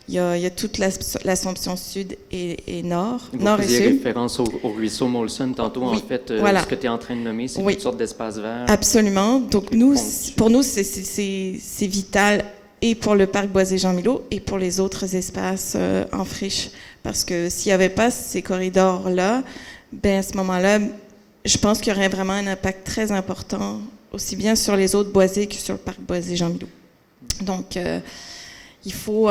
il y a toute l'Assomption Sud et Nord, Nord et Sud. Vous faisiez référence au ruisseau Molson tantôt, oui, en fait, voilà. Ce que tu es en train de nommer, c'est toutes sortes d'espaces verts. Absolument. Donc, pour nous, c'est vital et pour le parc Boisé Jean-Milo et pour les autres espaces en friche. Parce que s'il n'y avait pas ces corridors-là, ben, à ce moment-là, je pense qu'il y aurait vraiment un impact très important, aussi bien sur les autres boisés que sur le parc Boisé Jean-Milo. Donc, il faut...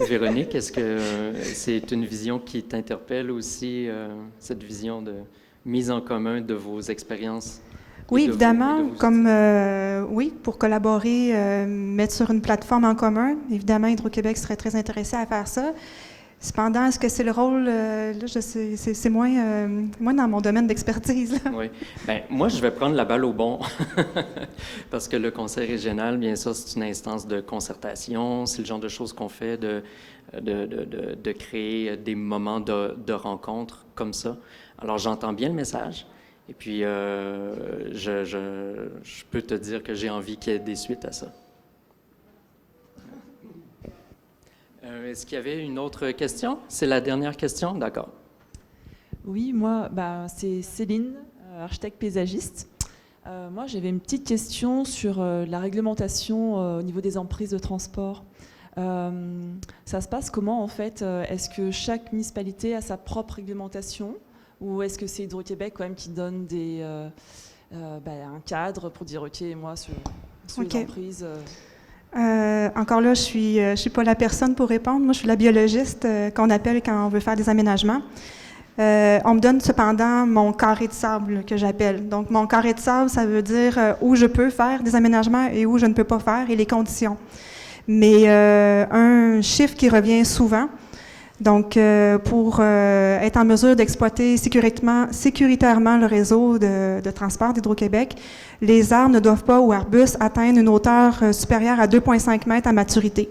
Véronique, est-ce que c'est une vision qui t'interpelle aussi, cette vision de mise en commun de vos expériences? Oui, évidemment, oui, pour collaborer, mettre sur une plateforme en commun. Évidemment, Hydro-Québec serait très intéressé à faire ça. Cependant, est-ce que c'est le rôle, là, c'est moins dans mon domaine d'expertise. Oui. Bien, moi, je vais prendre la balle au bon, parce que le conseil régional, bien sûr, c'est une instance de concertation, c'est le genre de choses qu'on fait, de créer des moments de rencontre comme ça. Alors, j'entends bien le message, et puis je peux te dire que j'ai envie qu'il y ait des suites à ça. Est-ce qu'il y avait une autre question? C'est la dernière question? D'accord. Oui, moi, c'est Céline, architecte paysagiste. Moi, j'avais une petite question sur la réglementation au niveau des emprises de transport. Ça se passe comment, en fait? Est-ce que chaque municipalité a sa propre réglementation? Ou est-ce que c'est Hydro-Québec, quand même, qui donne un cadre pour dire, OK, moi, sur OK. les emprises... Encore là, je suis pas la personne pour répondre. Moi, je suis la biologiste qu'on appelle quand on veut faire des aménagements. On me donne cependant mon carré de sable que j'appelle. Donc, mon carré de sable, ça veut dire où je peux faire des aménagements et où je ne peux pas faire et les conditions. Mais un chiffre qui revient souvent, donc pour être en mesure d'exploiter sécuritairement le réseau de transport d'Hydro-Québec, les arbres ne doivent pas, ou arbustes, atteindre une hauteur supérieure à 2,5 mètres à maturité.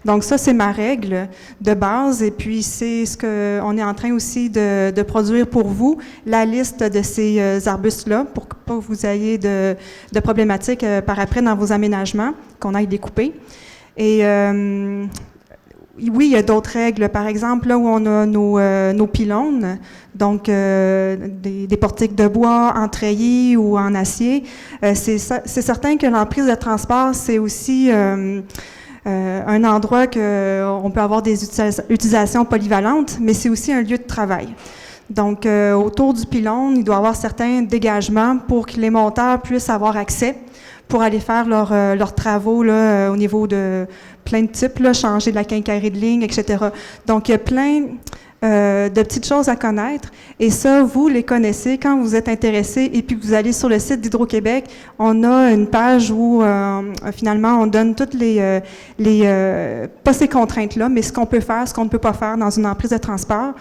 Donc ça, c'est ma règle de base, et puis c'est ce qu'on est en train aussi de produire pour vous, la liste de ces arbustes-là, pour que pas vous ayez de problématiques par après dans vos aménagements, qu'on aille découper. Et oui, il y a d'autres règles. Par exemple, là où on a nos pylônes, donc des portiques de bois en treillis ou en acier, c'est certain que l'emprise de transport, c'est aussi un endroit qu'on peut avoir des utilisations polyvalentes, mais c'est aussi un lieu de travail. Donc, autour du pylône, il doit y avoir certains dégagements pour que les monteurs puissent avoir accès pour aller faire leurs travaux là, au niveau de plein de types, là, changer de la quincaillerie de ligne, etc. Donc, il y a plein de petites choses à connaître. Et ça, vous les connaissez quand vous êtes intéressé et puis que vous allez sur le site d'Hydro-Québec. On a une page où, finalement, on donne toutes pas ces contraintes-là, mais ce qu'on peut faire, ce qu'on ne peut pas faire dans une emprise de transport.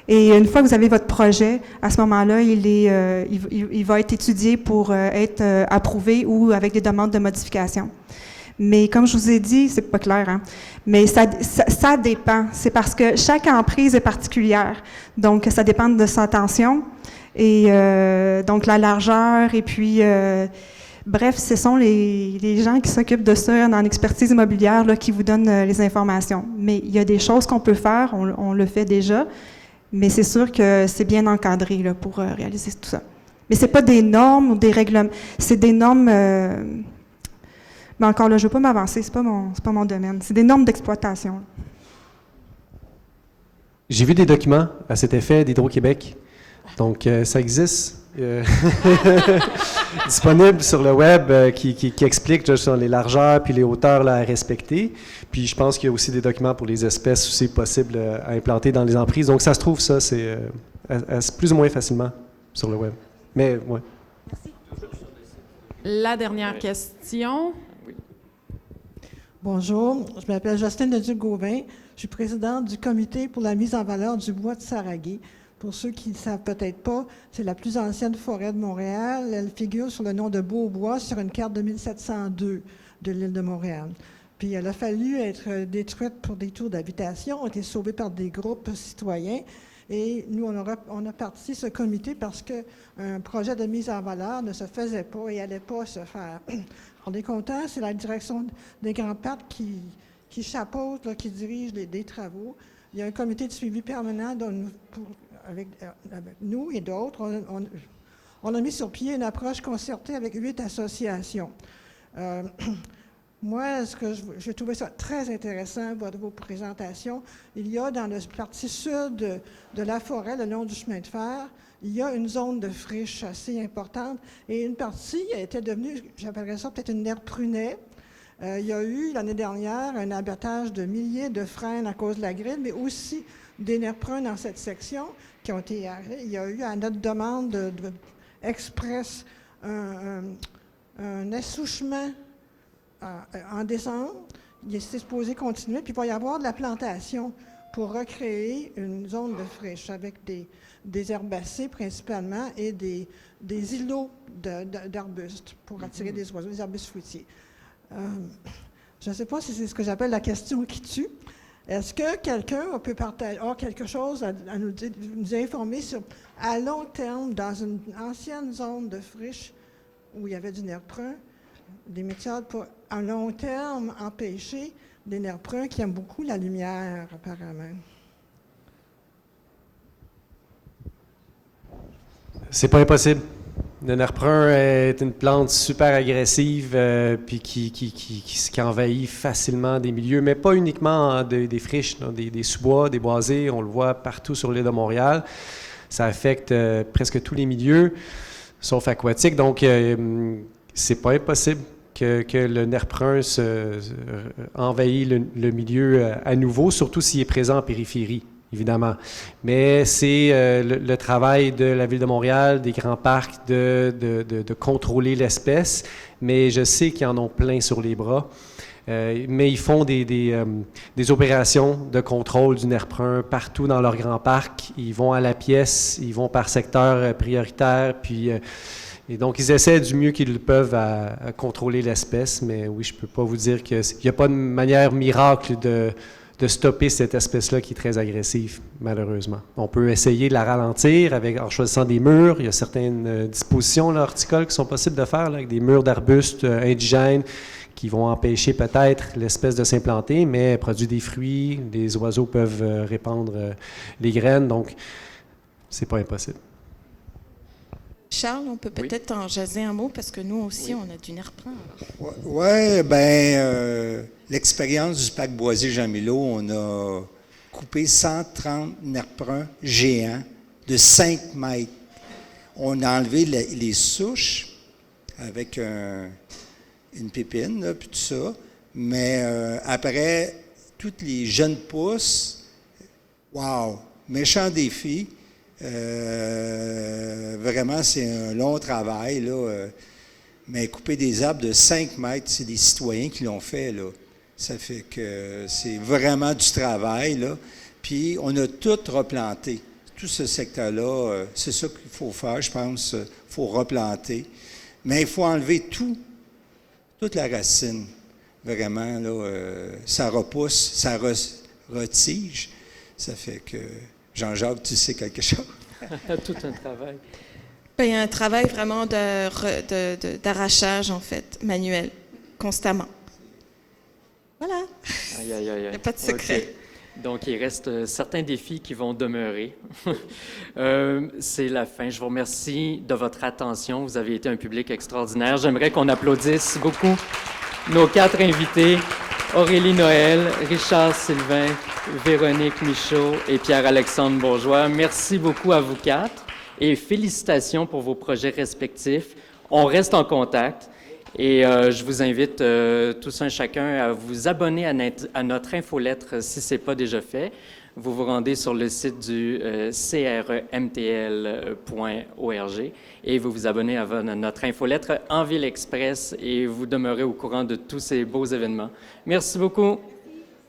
Et une fois que vous avez votre projet, à ce moment-là, il va être étudié pour être approuvé ou avec des demandes de modification. Mais comme je vous ai dit, c'est pas clair, hein? Mais ça dépend. C'est parce que chaque emprise est particulière. Donc, ça dépend de sa tension et donc la largeur et puis... bref, ce sont les gens qui s'occupent de ça dans l'expertise immobilière là, qui vous donnent les informations. Mais il y a des choses qu'on peut faire, on le fait déjà. Mais c'est sûr que c'est bien encadré là, pour réaliser tout ça. Mais c'est pas des normes ou des règlements, c'est des normes. Mais encore là, je ne veux pas m'avancer, c'est pas mon domaine. C'est des normes d'exploitation. J'ai vu des documents à cet effet d'Hydro-Québec. Donc, ça existe. Disponible sur le web qui explique les largeurs puis les hauteurs là, à respecter. Puis je pense qu'il y a aussi des documents pour les espèces aussi possibles à implanter dans les emprises. Donc ça se trouve, ça, c'est plus ou moins facilement sur le web. Mais, ouais. Merci. La dernière question. Oui. Bonjour, je m'appelle Justine de Duc-Gauvin. Je suis présidente du comité pour la mise en valeur du bois de Saraguet. Pour ceux qui ne savent peut-être pas, c'est la plus ancienne forêt de Montréal. Elle figure sous le nom de Beaubois sur une carte de 1702 de l'île de Montréal. Puis elle a fallu être détruite pour des tours d'habitation, a été sauvée par des groupes citoyens. Et nous, on a parti ce comité parce qu'un projet de mise en valeur ne se faisait pas et n'allait pas se faire. On est content, c'est la direction des Grands Parcs qui chapeaute, là, qui dirige des travaux. Il y a un comité de suivi permanent avec nous et d'autres. On a mis sur pied une approche concertée avec 8 associations. Moi, j'ai trouvé ça très intéressant, vos présentations. Il y a dans la partie sud de la forêt, le long du chemin de fer, il y a une zone de friche assez importante et une partie était devenue, j'appellerais ça peut-être une aire prunet. Il y a eu l'année dernière un abattage de milliers de frênes à cause de la grille, mais aussi des nerfs pruns dans cette section qui ont été arrêtés. Il y a eu à notre demande express un assouchement en décembre. Il est supposé continuer, puis il va y avoir de la plantation pour recréer une zone de friche avec des herbacées principalement et des îlots d'arbustes pour attirer des oiseaux, des arbustes fruitiers. Je ne sais pas si c'est ce que j'appelle la question qui tue. Est-ce que quelqu'un peut partager quelque chose à nous informer sur, à long terme, dans une ancienne zone de friche où il y avait du nerf prun, des méthodes pour, à long terme, empêcher des nerfs pruns qui aiment beaucoup la lumière, apparemment? C'est pas impossible. Le nerf prun est une plante super agressive puis qui envahit facilement des milieux, mais pas uniquement des friches, des sous-bois, des boisés. On le voit partout sur l'île de Montréal. Ça affecte presque tous les milieux. sauf aquatique. Donc, c'est pas impossible que le nerf brun envahisse le milieu à nouveau, surtout s'il est présent en périphérie, évidemment. Mais c'est le travail de la Ville de Montréal, des grands parcs, de contrôler l'espèce. Mais je sais qu'ils en ont plein sur les bras. Mais ils font des opérations de contrôle du nerf brun partout dans leurs grands parcs. Ils vont à la pièce, ils vont par secteur prioritaire, puis... Et donc, ils essaient du mieux qu'ils peuvent à contrôler l'espèce, mais oui, je ne peux pas vous dire qu'il n'y a pas de manière miracle de stopper cette espèce-là qui est très agressive, malheureusement. On peut essayer de la ralentir en choisissant des murs. Il y a certaines dispositions là, horticoles qui sont possibles de faire, là, avec des murs d'arbustes indigènes qui vont empêcher peut-être l'espèce de s'implanter, mais elle produit des fruits, les oiseaux peuvent répandre les graines, donc c'est pas impossible. Charles, on peut peut-être en jaser un mot parce que nous aussi, on a du nerf brun. Oui, bien, l'expérience du parc Boisé Jean-Milo, on a coupé 130 nerfs bruns géants de 5 mètres. On a enlevé les souches avec une pépine, là, puis tout ça. Mais après, toutes les jeunes pousses, wow, méchant défi. Vraiment, c'est un long travail, là. Mais couper des arbres de 5 mètres, c'est des citoyens qui l'ont fait, là. Ça fait que c'est vraiment du travail, là. Puis, on a tout replanté. Tout ce secteur-là, c'est ça qu'il faut faire, je pense. Il faut replanter. Mais il faut enlever toute la racine. Vraiment, là, ça repousse, ça retige. Ça fait que... Jean-Jacques, tu sais quelque chose? Tout un travail. Il y a un travail vraiment d'arrachage, en fait, manuel, constamment. Voilà. Aïe, aïe, aïe. Il n'y a pas de secret. Okay. Donc, il reste certains défis qui vont demeurer. C'est la fin. Je vous remercie de votre attention. Vous avez été un public extraordinaire. J'aimerais qu'on applaudisse beaucoup nos 4 invités. Aurélie Noël, Richard Sylvain, Véronique Michaud et Pierre-Alexandre Bourgeois. Merci beaucoup à vous 4 et félicitations pour vos projets respectifs. On reste en contact et je vous invite tous un chacun à vous abonner à notre infolettre si ce n'est pas déjà fait. Vous vous rendez sur le site du cremtl.org et vous vous abonnez à notre infolettre En Ville Express et vous demeurez au courant de tous ces beaux événements. Merci beaucoup.